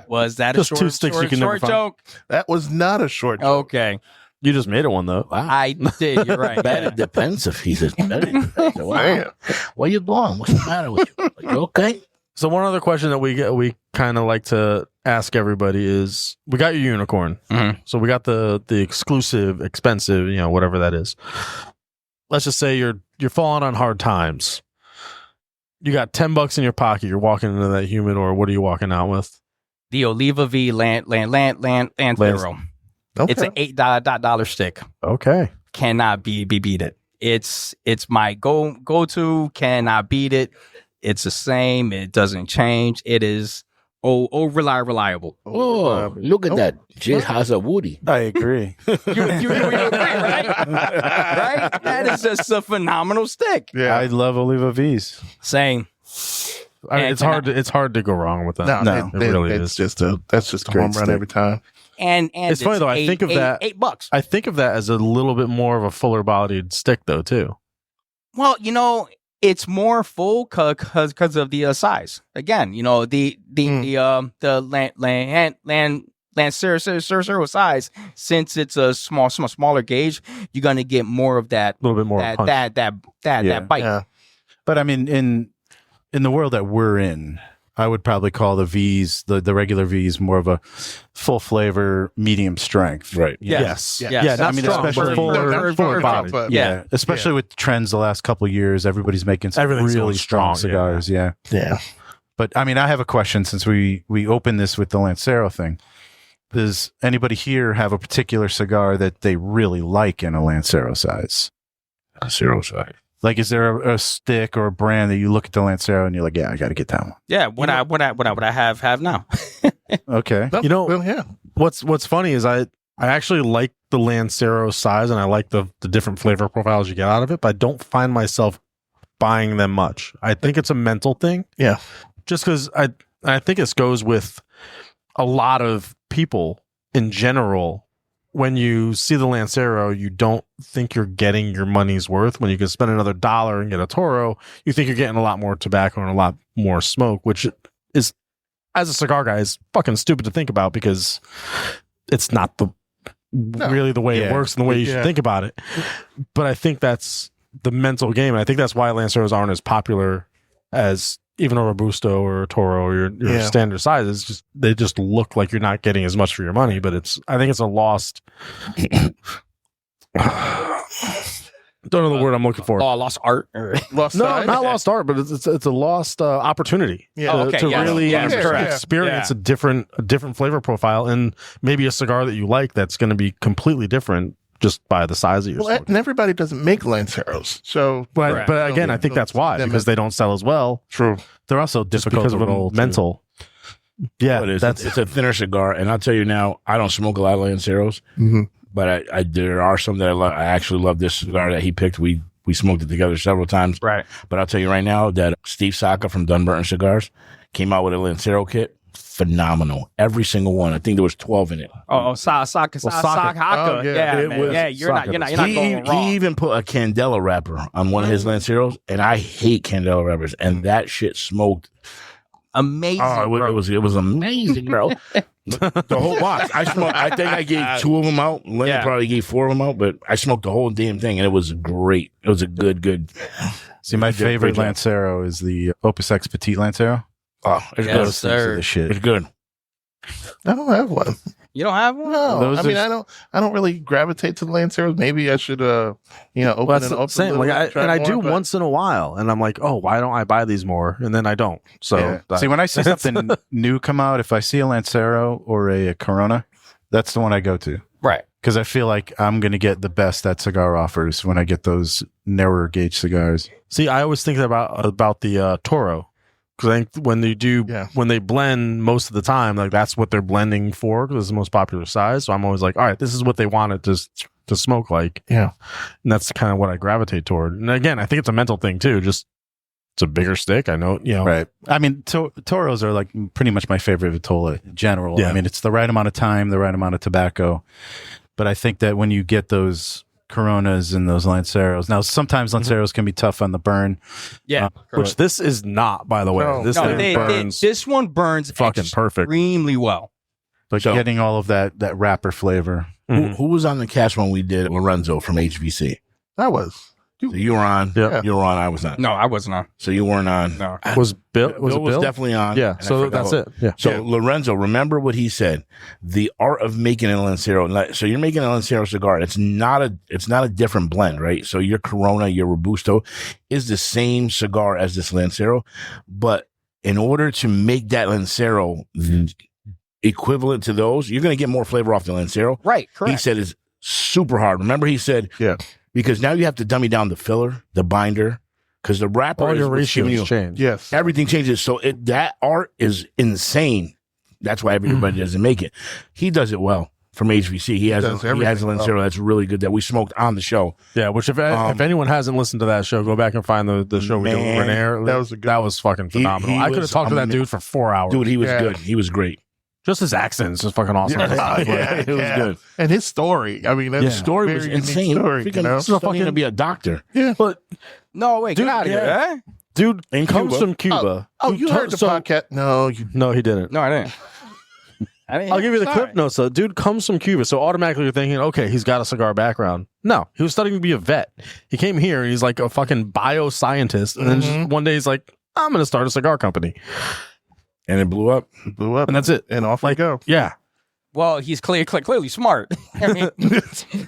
Was that Just a two sticks you can never short find. joke? That was not a short joke. Okay. You just made it one though. Wow. I did, you're right. Bad Yeah. defensive. He says, wow. Man. Where you going? What's the matter with you? Are you okay? So one other question that we kind of like to ask everybody is, we got your unicorn. Mhm. So we got the exclusive, expensive, whatever that is. Let's just say you're falling on hard times. You got $10 in your pocket. You're walking into that humidor. What are you walking out with? The Oliva V Lancero. Okay. It's an $8 stick. Okay. Cannot be beat it. It's my go to. Cannot beat it. It's the same. It doesn't change. It is reliable. Oh, look at that. Jay has a Woody. I agree. You agree, right? Right? That is just a phenomenal stick. Yeah. I love Oliva V's. Same. I mean, And it's hard to go wrong with that. No, it really it's is. just that's just a Great home run stick. every time. And It's funny, though. I think of that- $8. I think of that as a little bit more of a fuller bodied stick though, too. Well, it's more full because of the size. Again, the Lancero size, since it's a smaller gauge, you're gonna get more of that A little bit more punch. that bite. Yeah. But I mean, in the world that we're in, I would probably call the V's, the regular V's, more of a full flavor, medium strength. Right. Yes. Yes. Yeah, I not mean, strong, especially- but fuller bodied. but- Yeah. Especially with trends the last couple of years, everybody's making some Everything's really going strong strong, cigars. Yeah. Yeah. But I mean, I have a question since we opened this with the Lancero thing. Does anybody here have a particular cigar that they really like in a Lancero size? Zero side. Like, is there a stick or a brand that you look at the Lancero and you're like, yeah, I got to get that one? Yeah, what I have now. Okay. No, Well, yeah. What's funny is I actually like the Lancero size and I like the different flavor profiles you get out of it, but I don't find myself buying them much. I think it's a mental thing. Yeah. Just because I think this goes with a lot of people in general. When you see the Lancero, you don't think you're getting your money's worth. When you can spend another $1 and get a Toro, you think you're getting a lot more tobacco and a lot more smoke, which is, as a cigar guy, is fucking stupid to think about because it's not really the way it Yeah. works and the way you Yeah. should think about it. But I think that's the mental game. And I think that's why Lanceros aren't as popular as even a Robusto or a Toro or your Yeah. standard sizes. Just they just look like you're not getting as much for your money. But I think it's a lost. Don't know the word I'm looking for. Lost art. Lost No, size? not lost art, but it's a lost opportunity. Yeah. Oh, okay, to yes, really yes, correct. experience a different flavor profile and maybe a cigar that you like that's going to be completely different just by the size of your Well, smoke. and everybody doesn't make Lanceros. So, But Correct. but again, I think that's why Them because they don't sell as well. true. They're also Just difficult because to of a roll. too. mental. Yeah, But that's it's a thinner cigar, and I'll tell you now, I don't smoke a lot of Lanceros, Mm-hmm. but I there are some that I love. I actually love this cigar that he picked. We smoked it together several times. Right. But I'll tell you right now that Steve Saka from Dunbarton Cigars came out with a Lancero kit. Phenomenal. Every single one. I think there was 12 in it. Saka. Oh, yeah. Yeah, It man. was Yeah, you're not Saka. going wrong. He even put a Candela wrapper on one of his Lanceros, and I hate Candela wrappers, and that shit smoked. Amazing. Oh, it was amazing, bro. The whole box. I think I gave 2 of them out. Lenny Yeah. probably gave 4 of them out, but I smoked the whole damn thing, and it was great. It was a good. See, my favorite great job. Lancero is the Opus X Petite Lancero. Oh, it's Yes, good. Those things are sir. the shit. It's good. I don't have one. You don't have one? No, Those I mean, are- I don't really gravitate to the Lanceros. Maybe I should, open Well, that's it the up. same. Like I do once in a while, and I'm like, oh, why don't I buy these more? And then I don't. So Yeah. See, when I see something new come out, if I see a Lancero or a Corona, that's the one I go to. Right. Because I feel like I'm going to get the best that cigar offers when I get those narrower gauge cigars. see, I always think about the Toro. Because I think when they blend most of the time, like that's what they're blending for because it's the most popular size. So I'm always like, all right, this is what they wanted to smoke like. Yeah. And that's kind of what I gravitate toward. And again, I think it's a mental thing too. Just it's a bigger stick. I know, Right. I mean, Toros are like pretty much my favorite Vitola in general. Yeah. I mean, it's the right amount of time, the right amount of tobacco. But I think that when you get those Coronas and those Lanceros, now sometimes Lanceros can be tough on the burn. Yeah. which this is not, by the way. No. This No, thing burns this one burns fucking perfect. extremely well. But So- getting all of that wrapper flavor. Who was on the cast when we did Lorenzo from HVC? That was. So you were on. Yeah. You were on. I was not. No, I wasn't on. So you weren't on. No. Was Bill? Was Bill it Bill? definitely on. Yeah. and I So forgot that's what- it. Yeah. So Lorenzo, remember what he said: the art of making a Lancero. So you're making a Lancero cigar. It's not a different blend, right? So your Corona, your Robusto, is the same cigar as this Lancero, but in order to make that Lancero equivalent to those, you're going to get more flavor off the Lancero. Right. Correct. He said it's super hard. Remember, he said, Yeah. because now you have to dummy down the filler, the binder, because the wrapper All is your what's giving ratios you change. Yes. everything changes. So that art is insane. That's why everybody doesn't make it. He does it well from HVC. He has does a everything Lancero that's really good that we smoked on the show. Yeah, which if anyone hasn't listened to that show, go back and find the show we did with Man, René. that That was was fucking phenomenal. he I could have was talked to that dude for 4 hours. Dude, he was Yeah. good. He was great. Just his accent is just fucking awesome. It was good. And his story. I mean, that's The story was very unique insane. Story, Freaking you know? studying to be a doctor. But No, wait, Dude, get out of here. yeah. Eh? dude In comes Cuba. from Cuba. Oh, you heard the podcast? No, you. No, he didn't. No, I didn't. I didn't. I'll give you the Sorry. clip notes. So, dude comes from Cuba, so automatically you're thinking, okay, he's got a cigar background. No, he was studying to be a vet. He came here and he's like a fucking bioscientist, and then just one day he's like, I'm going to start a cigar company, And it blew up. Blew up. and that's it. And off we go. Yeah, Well, he's clearly smart. I mean,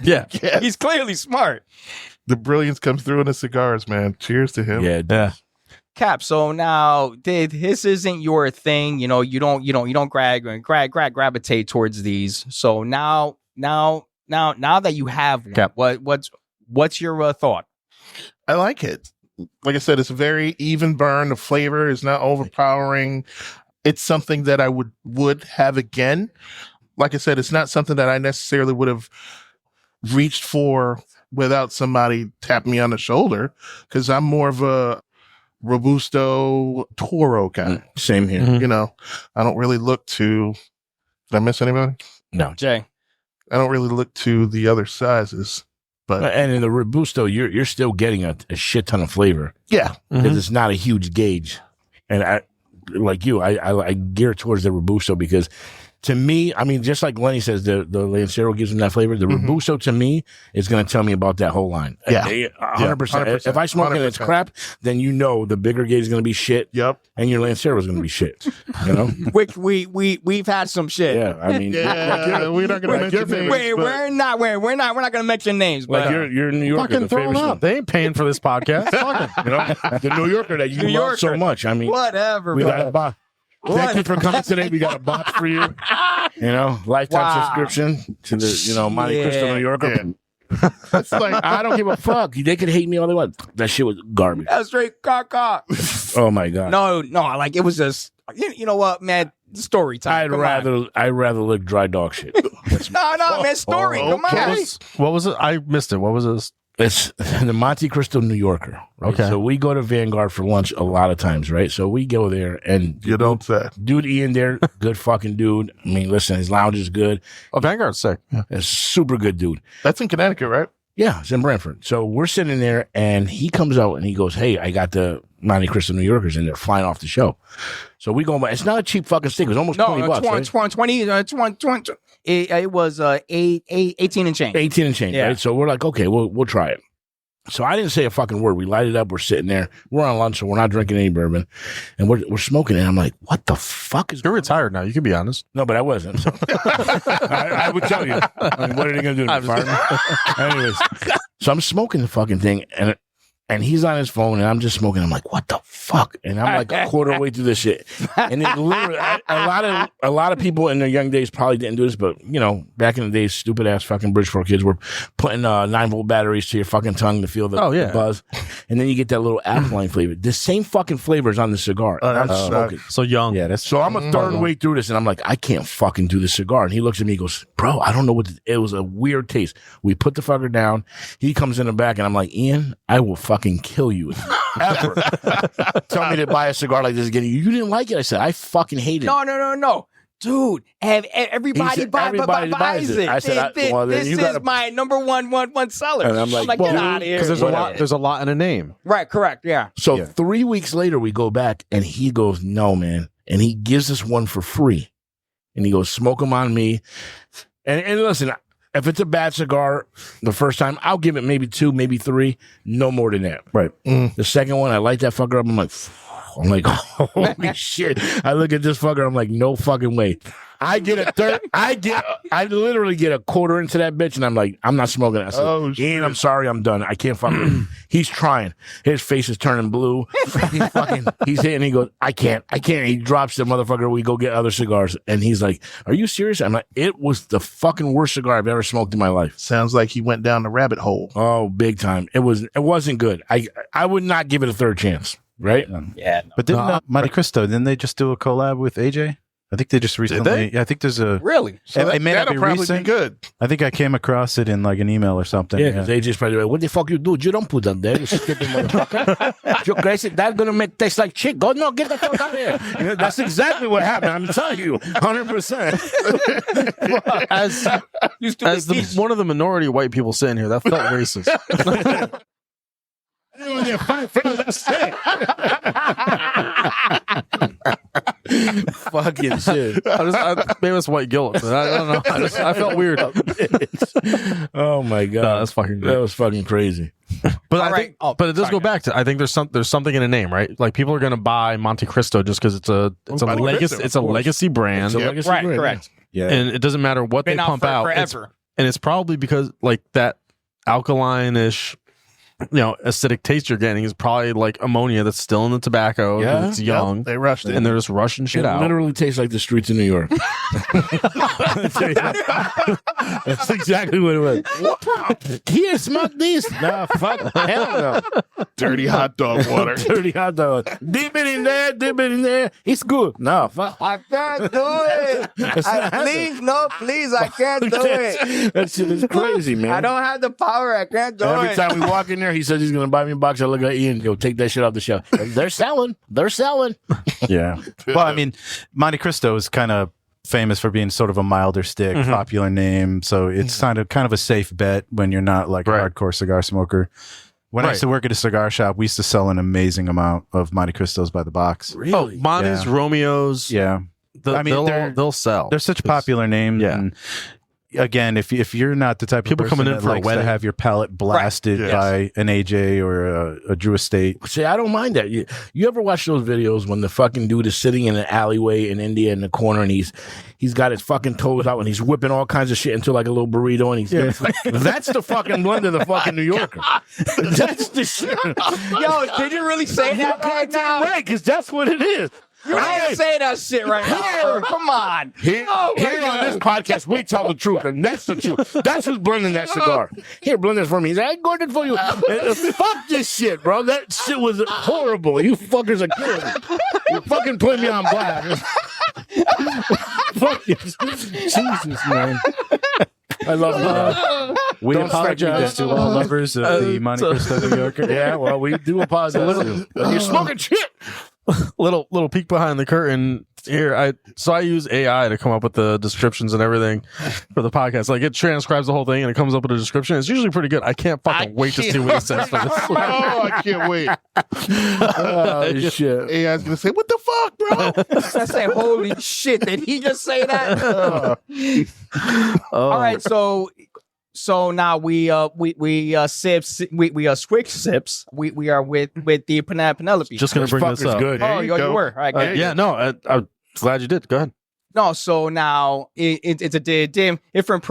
yeah, he's clearly smart. The brilliance comes through in the cigars, man. Cheers to him. Yeah. yeah. Cap. So now, this isn't your thing. You know, you don't gravitate towards these. So now that you have one, Cap. what's your thought? I like it. Like I said, it's a very even burn. The flavor is not overpowering. It's something that I would have again. Like I said, it's not something that I necessarily would have reached for without somebody tapping me on the shoulder, because I'm more of a Robusto Toro guy. Same here. Mhm. You know, I don't really look to. Did I miss anybody? No. Jay. I don't really look to the other sizes, but And in the Robusto, you're still getting a shit ton of flavor. yeah, Because it's not a huge gauge. And I, like you, I gear towards the Robusto because to me, I mean, just like Lenny says, the Lancero gives them that flavor. The Robusto to me is going to tell me about that whole line. Yeah. 100%. If I smoke it and it's 100%. crap, then you know the bigger gauge is going to be shit. yep. And your Lancero is going to be shit. You know? Which we've had some shit. Yeah. I mean, Yeah, we're not going to like mention your names. Wait, but- we're not gonna mention names, like but you're in New York. Fucking the throw famous them one. out. They ain't paying for this podcast. Fuck 'em. You know, the New Yorker that you New love so Yorker. much. I mean, whatever. we bro. got a box. Thank you for coming today. We got a box for you. You know, lifetime Wow. subscription to the Monte Cristo Yeah. New Yorker. Yeah. It's like I don't give a fuck. They could hate me all they want. That shit was garbage. That's straight caca. Oh my god. No, like it was just. You know what, man? Story time. I'd rather lick dry dog shit. No, man. Story. Come okay. on. What was it? I missed it. What was this? It's the Monte Cristo New Yorker. Right? Okay. So we go to Vanguard for lunch a lot of times, right? So we go there and you don't say. dude Ian there, good fucking dude. I mean, listen, his lounge is good. Oh, Vanguard's sick. Yeah. A super good dude. That's in Connecticut, right? Yeah, it's in Brantford. So we're sitting there and he comes out and he goes, "Hey, I got the Monte Cristo New Yorkers and they're flying off the show." So we go by. It's not a cheap fucking stick. It was almost No, $20, right? 20. It was 18 and change. 18 and change, Yeah. right? So we're like, okay, we'll try it. So I didn't say a fucking word. We light it up. We're sitting there. We're on lunch, so we're not drinking any bourbon, and we're smoking it. I'm like, what the fuck is? You're retired now. You can be honest. No, but I wasn't. So. I would tell you. I mean, what are they gonna do? To me, fire me? Anyways, so I'm smoking the fucking thing, and he's on his phone, and I'm just smoking. I'm like, what the fuck? And I'm like a quarter way through this shit. And it literally, a lot of people in their young days probably didn't do this, but you know, back in the days, stupid ass fucking Bridgeport kids were putting 9-volt batteries to your fucking tongue to feel the buzz, and then you get that little alkaline flavor. The same fucking flavor is on the cigar. I'm smoking. So young. Yeah, that's So I'm a third way through this, and I'm like, I can't fucking do this cigar. And he looks at me, he goes, bro, I don't know what it was a weird taste. We put the fucker down. He comes in the back, and I'm like, Ian, I will fucking kill you. Ever. Tell me to buy a cigar like this again. You didn't like it. I said, I fucking hate it. No. Dude, everybody buys it. I said, this is my number one seller. And I'm like, get out of here. Because there's a lot in a name. Right, correct, yeah. So 3 weeks later, we go back, and he goes, no, man. And he gives us one for free. And he goes, smoke them on me. And listen, if it's a bad cigar the first time, I'll give it maybe 2, maybe 3, no more than that. right. The second one, I light that fucker up. I'm like, holy shit. I look at this fucker. I'm like, no fucking way. I get a third. I literally get a quarter into that bitch, and I'm like, I'm not smoking it. I said, Ian, I'm sorry, I'm done. I can't fuck with him. He's trying. His face is turning blue. He's hitting. He goes, I can't. He drops the motherfucker. We go get other cigars, and he's like, are you serious? I'm like, it was the fucking worst cigar I've ever smoked in my life. Sounds like he went down the rabbit hole. Oh, big time. It wasn't good. I would not give it a third chance. Right? Yeah. But didn't Monte Cristo, didn't they just do a collab with AJ? I think they just recently. Yeah, I think there's a. Really? So it may not be probably recent. be good. I think I came across it in like an email or something. Yeah, because AJ's probably like, what the fuck you do? You don't put that there. You stupid motherfucker. You're crazy. That's going to taste like shit. Go, no, get the fuck out of here. You know, that's exactly what happened. I'm telling you, 100%. One of the minority white people sitting here, that felt racist. Fucking shit. Maybe it's white guilt, but I don't know. I felt weird. Oh my god, no, that's fucking great. That was fucking crazy. But but it does go back to, I think there's something in a name, right? Like people are gonna buy Monte Cristo just because it's a legacy brand. Legacy brand, correct. Yeah, and it doesn't matter what Been they pump out. forever. And it's probably because like that alkaline-ish, acidic taste you're getting is probably like ammonia that's still in the tobacco. Yeah, it's young. Yep, they rushed it. And they're just rushing shit out. It literally tastes like the streets of New York. That's exactly what it was. Here, smoke this. No, fuck. Hell no. Dirty hot dog water. Dirty hot dog. Dip it in there. It's good. No, fuck. I can't do it. Please, I can't do it. That shit is crazy, man. I don't have the power. I can't do Every it. time we walk in there, he says he's going to buy me a box. I look at Ian, yo, take that shit off the shelf. They're selling. yeah. Well, I mean, Monte Cristo is kind of famous for being sort of a milder stick, popular name. So it's kind of a safe bet when you're not like a hardcore cigar smoker. When I used to work at a cigar shop, we used to sell an amazing amount of Monte Cristos by the box. Really? Oh, Montes, Romeos. Yeah. They'll sell. They're such popular names. Yeah. And again, if you're not the type of People person coming in that for a likes to wedding. have your palate blasted by an AJ or a Drew Estate. See, I don't mind that. You ever watch those videos when the fucking dude is sitting in an alleyway in India in the corner and he's got his fucking toes out and he's whipping all kinds of shit into like a little burrito and he's that's the fucking blend of the fucking New Yorker. That's the shit. Yo, did you really say that right now? Right, because that's what it is. You can't say that shit right now. Come on. Here on this podcast, we tell the truth, and that's the truth. That's who's blending that cigar. Here, blend this for me. He's like, I got it for you. Fuck this shit, bro. That shit was horrible. You fuckers are killing me. You fucking put me on blast. Fuck this. Jesus, man. I love you. We Don't apologize to all lovers of the Monte Cristo New Yorker. Yeah, well, we do apologize. You're smoking shit. little peek behind the curtain here. I use AI to come up with the descriptions and everything for the podcast. Like it transcribes the whole thing and it comes up with a description. It's ually pretty good. I can't fucking wait to see what it says for this. Oh, I can't wait. Oh, shit. AI's going to say, what the fuck, bro? I say, holy shit. Did he just say that? All right. So So now we sips we swig sips. We are with the Penelope. Just gonna This bring this fucker's up. good. oh, you go. you were all right. Good. Yeah, no, I'm glad you did. Go ahead. No, so now it's a different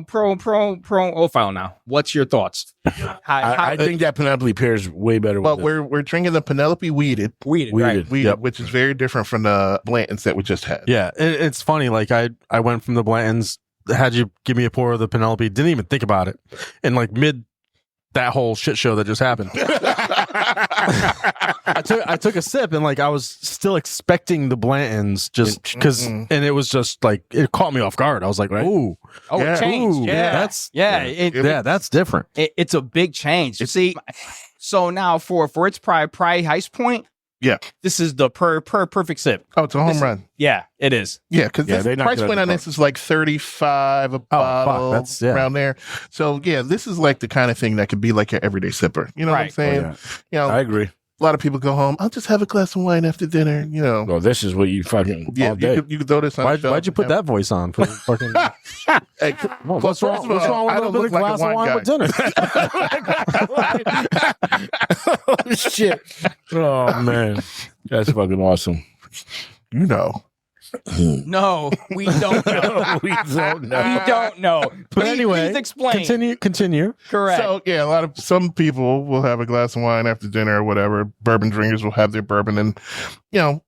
profile now. What's your thoughts? I think that Penelope pairs way better But with we're drinking the Penelope weeded, weeded, Weeded. right? weeded, Yep. which is very different from the Blantons that we just had. Yeah, it's funny. Like I went from the Blantons, had you give me a pour of the Penelope, didn't even think about it, and like mid that whole shit show that just happened. I took a sip and like I was still expecting the Blantons just because, and it was just like it caught me off guard. I was like, Right. "Ooh, Oh, Yeah. it changed. Ooh, Yeah, that's- that's different." It's a big change. See, so now for its price point, Yeah. this is the perfect sip. Oh, it's a home run. Yeah, it is. Yeah, because Yeah, this they knocked price it out point the on this is like $35 a bottle, that's- yeah. around there. So yeah, this is like the kind of thing that could be like your everyday sipper. You know what I'm Right. saying? yeah. You know, I agree. a lot of people go home. I'll just have a glass of wine after dinner. You know. Well, this is what you fucking Yeah, all day. you could throw this on. the shelf Why'd you put and that voice on? For fucking, Hey, well, what's first wrong? of What's all, wrong with I a don't little bit of look like a glass of wine wine guy. with dinner? Oh, shit. Oh, man. That's fucking awesome. you know. No, we don't know. We don't know. We don't know. But anyway, please explain. Continue. Correct. So yeah, some people will have a glass of wine after dinner or whatever. Bourbon drinkers will have their bourbon, and you know,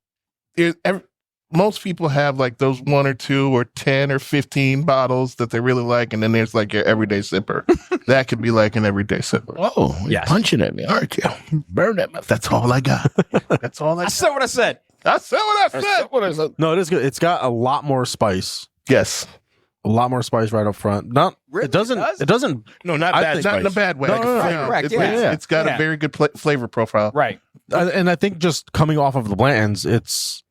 most people have like those 1 or 2 or 10 or 15 bottles that they really like, and then there's like your everyday sipper. That could be like an everyday sipper. Oh, you're Yes. punching at me, aren't you? Burn that motherfucker. That's all I got. That's all I I got. said what I said. I said what I said. What is it? No, it is good. It's got a lot more spice. Yes. A lot more spice right up front. Not Really? it doesn't. It does? It doesn't. No, not I bad think- Not in a spice. bad way. No, no, no, You know, correct, yeah. It's got Yeah. a very good flavor profile. Right. And I think just coming off of the Blantons, it's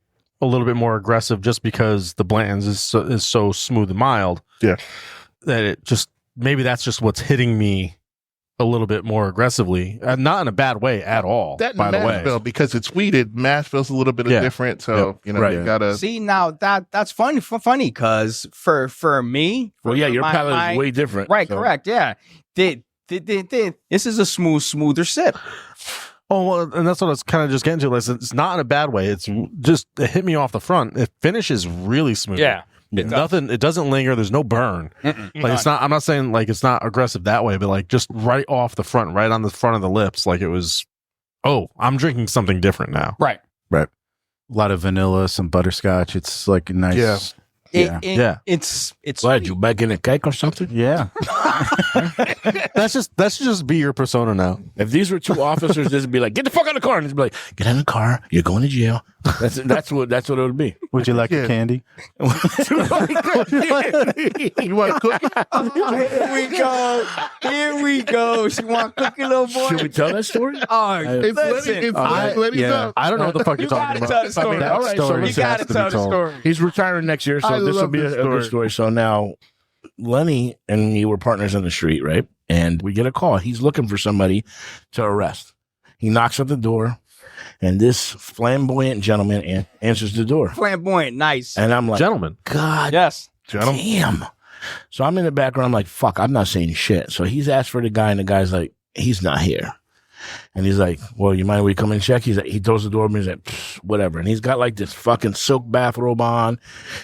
a little bit more aggressive just because the Blantons is so smooth and mild. Yeah. That it just maybe that's just what's hitting me a little bit more aggressively, not in a bad way at all. That by the way, mash bill, because it's weeded, mash bill's a little bit Yeah. different. So, you know, Right. you gotta. See, now that's funny because for me, Well, yeah, your my- palate my- is way different. right, so- correct, yeah. This is a smoother sip. oh, well, and that's what I was kind of just getting to. Like, it's not in a bad way. It's just it hit me off the front. It finishes really smooth. Nothing. It doesn't linger. There's no burn. Like it's not. I'm not saying like it's not aggressive that way, but like just right off the front, right on the front of the lips, like it was. Oh, I'm drinking something different now. Right. A lot of vanilla, some butterscotch. It's like a nice. Yeah. Yeah. It's What, you baking a cake or something? Yeah. That should just be your persona now. If these were two officers, this would be like, get the fuck out of the car. And it'd be like, get in the car. You're going to jail. That's what it would be. Would you like Yeah. a candy? You want a cookie? Here we go. She want cookie, little boy. Should we tell that story? Oh, It's listen. Lenny. It's Lenny's yeah. up. I don't know what the fuck you're You talking gotta about. tell the story. All right, so You listen, gotta tell the story. He's retiring next year, I so this will love be this a good story. So now, Lenny and me were partners on the street, right? And we get a call. He's looking for somebody to arrest. He knocks at the door, and this flamboyant gentleman answers the door. Flamboyant, nice. And I'm like, Gentlemen. God Yes. damn. So I'm in the background. I'm like, fuck, I'm not saying shit. So he's asked for the guy, and the guy's like, he's not here. And he's like, well, you mind we come and check? He's like, he throws the door open. He's like, whatever. And he's got like this fucking silk bathrobe on,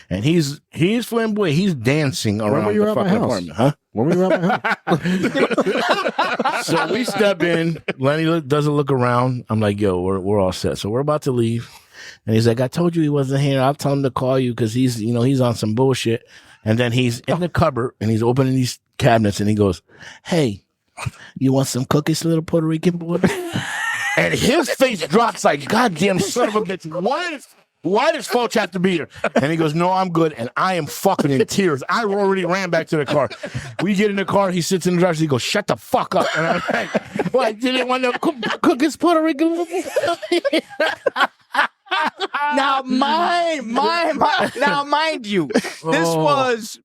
and he's flamboyant. He's dancing When around were you the at my fucking house? apartment, huh? When we were at my house. So we step in. Lenny doesn't look around. I'm like, yo, we're all set. So we're about to leave. And he's like, I told you he wasn't here. I'll tell him to call you because he's on some bullshit. And then he's in the cupboard and he's opening these cabinets and he goes, hey, you want some cookies, little Puerto Rican boy? And his face drops like, goddamn son of a bitch. Why does Fulch have to be here? And he goes, no, I'm good. And I am fucking in tears. I already ran back to the car. We get in the car. He sits in the driver's seat. He goes, shut the fuck up. And I'm like, well, I didn't want to cook his Puerto Rican. Now, mind you, this was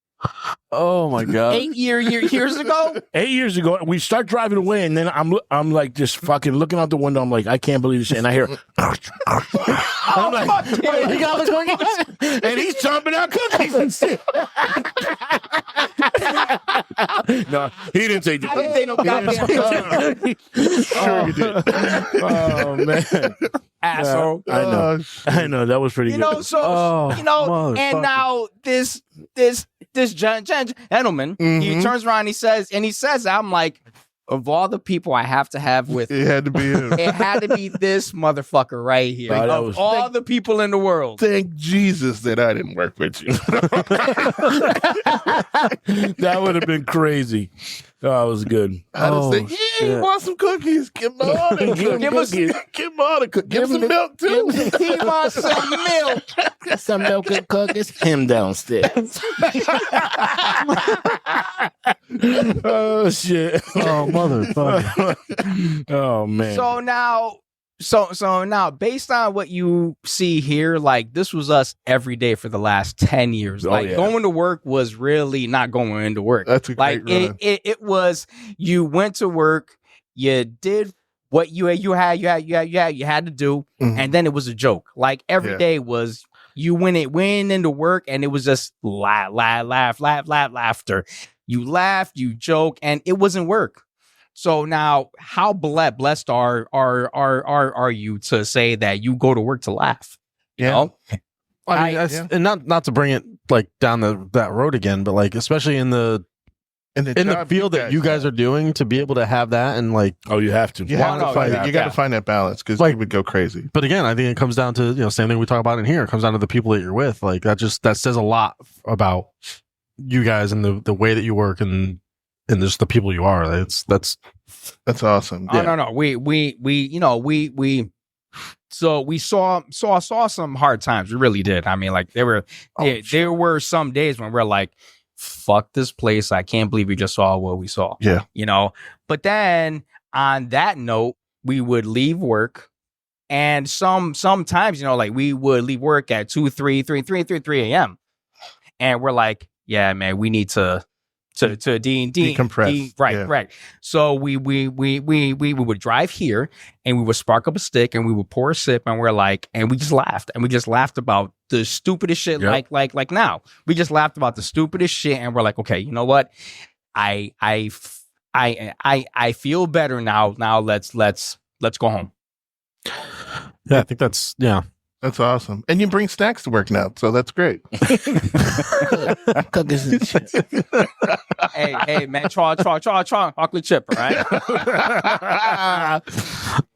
Oh my god. 8 years ago. 8 years ago, we start driving away, and then I'm like just fucking looking out the window. I'm like, I can't believe this shit. And I hear, I'm like, he got the cookies, and he's chomping out cookies and shit. No, he didn't say. I didn't say no goddamn thing. Sure you did. Oh man, Asshole. I know. I know that was pretty You good. know, so and now this gentleman, he turns around, he says, I'm like, of all the people I have to have with, It had to be him. it had to be this motherfucker right here. Oh, that of was- all the people in the world. Thank Jesus that I didn't work with you. That would have been crazy. Oh, it was good. I just think, yeah, you want some cookies? Give him all the cookies. Give us- Give him all the cookies. Give him some milk too. He wants some milk. Some milk and cookies. Him downstairs. Oh shit. Oh, motherfucker. Oh man. So now, based on what you see here, like this was us every day for the last 10 years. Oh, Like yeah. going to work was really not going into work. That's a Like great run. it was, you went to work, you did what you had to do, Mhm. and then it was a joke. Like every Yeah. day was you went into work, and it was just laughter. You laughed, you joke, and it wasn't work. So now, how blessed are you to say that you go to work to laugh? You Yeah. know? I mean, yeah. and not to bring it like down that road again, but like especially in the In in the field that you guys are doing, to be able to have that and like. Oh, you have to. You have Well, to find no, it. You got yeah. to find that balance because Like- you would go crazy. But again, I think it comes down to same thing we talk about in here. It comes down to the people that you're with. Like that says a lot about you guys and the way that you work and just the people you are. That's awesome. Oh no, we so we saw some hard times. We really did. I mean, like there were some days when we're like, fuck this place. I can't believe we just saw what we saw. Yeah. But then on that note, we would leave work, and sometimes, like we would leave work at 2, 3 a.m. and we're like, yeah, man, we need to Decompress. Right. So we would drive here, and we would spark up a stick, and we would pour a sip, and we're like, and we just laughed about the stupidest shit. Yep. Like now we just laughed about the stupidest shit, and we're like, okay, you know what? I feel better now. Now let's go home. yeah. I think that's That's awesome. And you bring snacks to work now, so that's great. Cookies and shit. hey, man, chocolate chip, all right?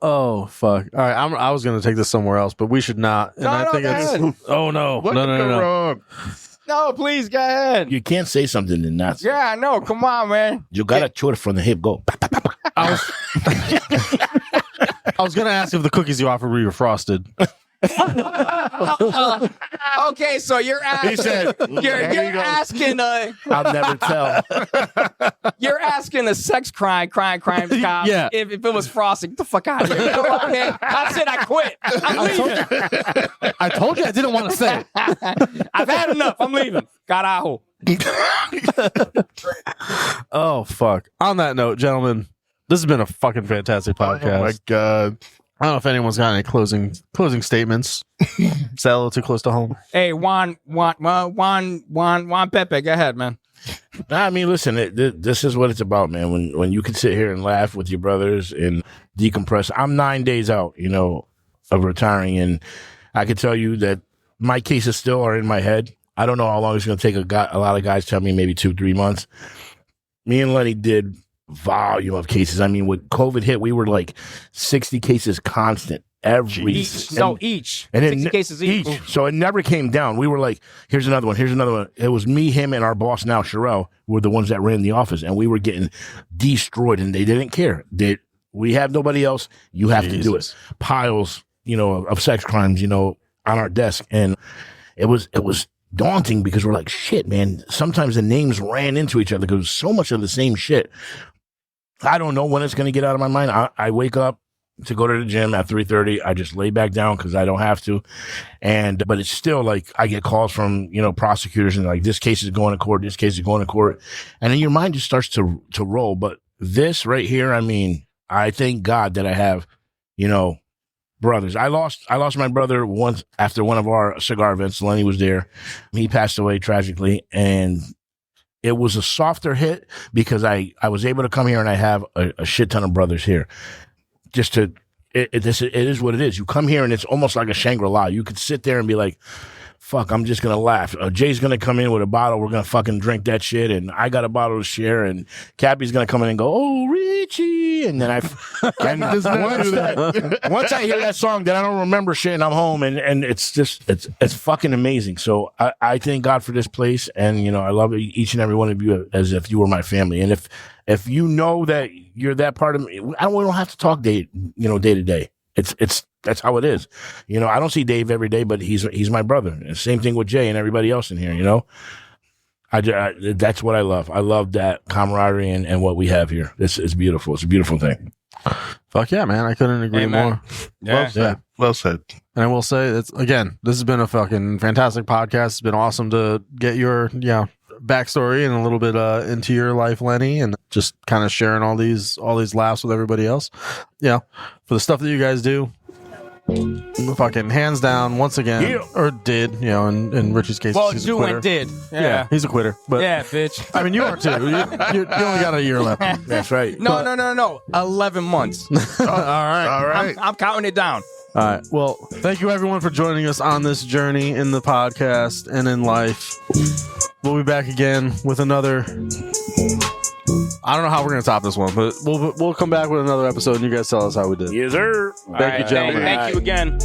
Oh fuck! All right, I was gonna take this somewhere else, but we should not. And No, I think go it's. ahead. Oh no! What No! could go wrong? No, please go ahead. You can't say something and not. Yeah, I know. Come on, man. You gotta chew it from the hip. Go. I was gonna ask if the cookies you offered were frosted. Okay, so you're asking. He said, You're asking "I'll never tell." you're asking a sex crime cop Yeah. if it was frosting. Get the fuck out of here. Okay, I said I quit. I'm leaving. I told you I didn't want to say it. I've had enough. I'm leaving. Carajo. Oh fuck! On that note, gentlemen, this has been a fucking fantastic podcast. Oh my god. I don't know if anyone's got any closing statements. Sell too close to home. Hey, Juan Pepe, go ahead, man. I mean, listen, this is what it's about, man. When you can sit here and laugh with your brothers and decompress. I'm 9 days out, of retiring, and I can tell you that my cases still are in my head. I don't know how long it's going to take. A lot of guys tell me maybe 2-3 months. Me and Lenny did volume of cases. I mean, when COVID hit, we were like 60 cases constant Each. and 60 it, cases each. So it never came down. We were like, here's another one. It was me, him, and our boss now, Sherelle, were the ones that ran the office, and we were getting destroyed, and they didn't care. We have nobody else. You have to do it. Piles, of sex crimes, on our desk. And it was daunting because we're like, shit, man. Sometimes the names ran into each other because so much of the same shit. I don't know when it's going to get out of my mind. I wake up to go to the gym at 3:30. I just lay back down because I don't have to. But it's still like I get calls from, prosecutors and like, this case is going to court. This case is going to court. And then your mind just starts to roll. But this right here, I mean, I thank God that I have, brothers. I lost my brother once after one of our cigar events. Lenny was there. He passed away tragically. And it was a softer hit because I was able to come here and I have a shit ton of brothers here. Just to, it is what it is. You come here and it's almost like a Shangri-La. You could sit there and be like, fuck, I'm just going to laugh. Jay's going to come in with a bottle. We're going to fucking drink that shit. And I got a bottle to share. And Cappy's going to come in and go, oh, Richie. And then once I hear that song, then I don't remember shit and I'm home. And it's just, it's fucking amazing. So I thank God for this place. And, you know, I love each and every one of you as if you were my family. And if you know that you're that part of me, we don't have to talk day to day. That's how it is. You know, I don't see Dave every day, but he's my brother. And same thing with Jay and everybody else in here, you know. That's what I love. I love that camaraderie and what we have here. This is beautiful. It's a beautiful thing. Fuck yeah, man. I couldn't agree more. Yeah. Well said. And I will say, this has been a fucking fantastic podcast. It's been awesome to get your backstory and a little bit into your life, Lenny, and just kind of sharing all these laughs with everybody else. Yeah, for the stuff that you guys do, fucking hands down, once again, or did, you know, in Richie's case, well, he's a quitter. did. Yeah, he's a quitter. But yeah, bitch. I mean, you are too. You only got a year left. That's right. No. 11 months. All right. I'm counting it down. All right. Well, thank you everyone for joining us on this journey in the podcast and in life. We'll be back again with another. I don't know how we're going to top this one, but we'll come back with another episode and you guys tell us how we did. Yes, sir. Thank you, gentlemen. Thank you again.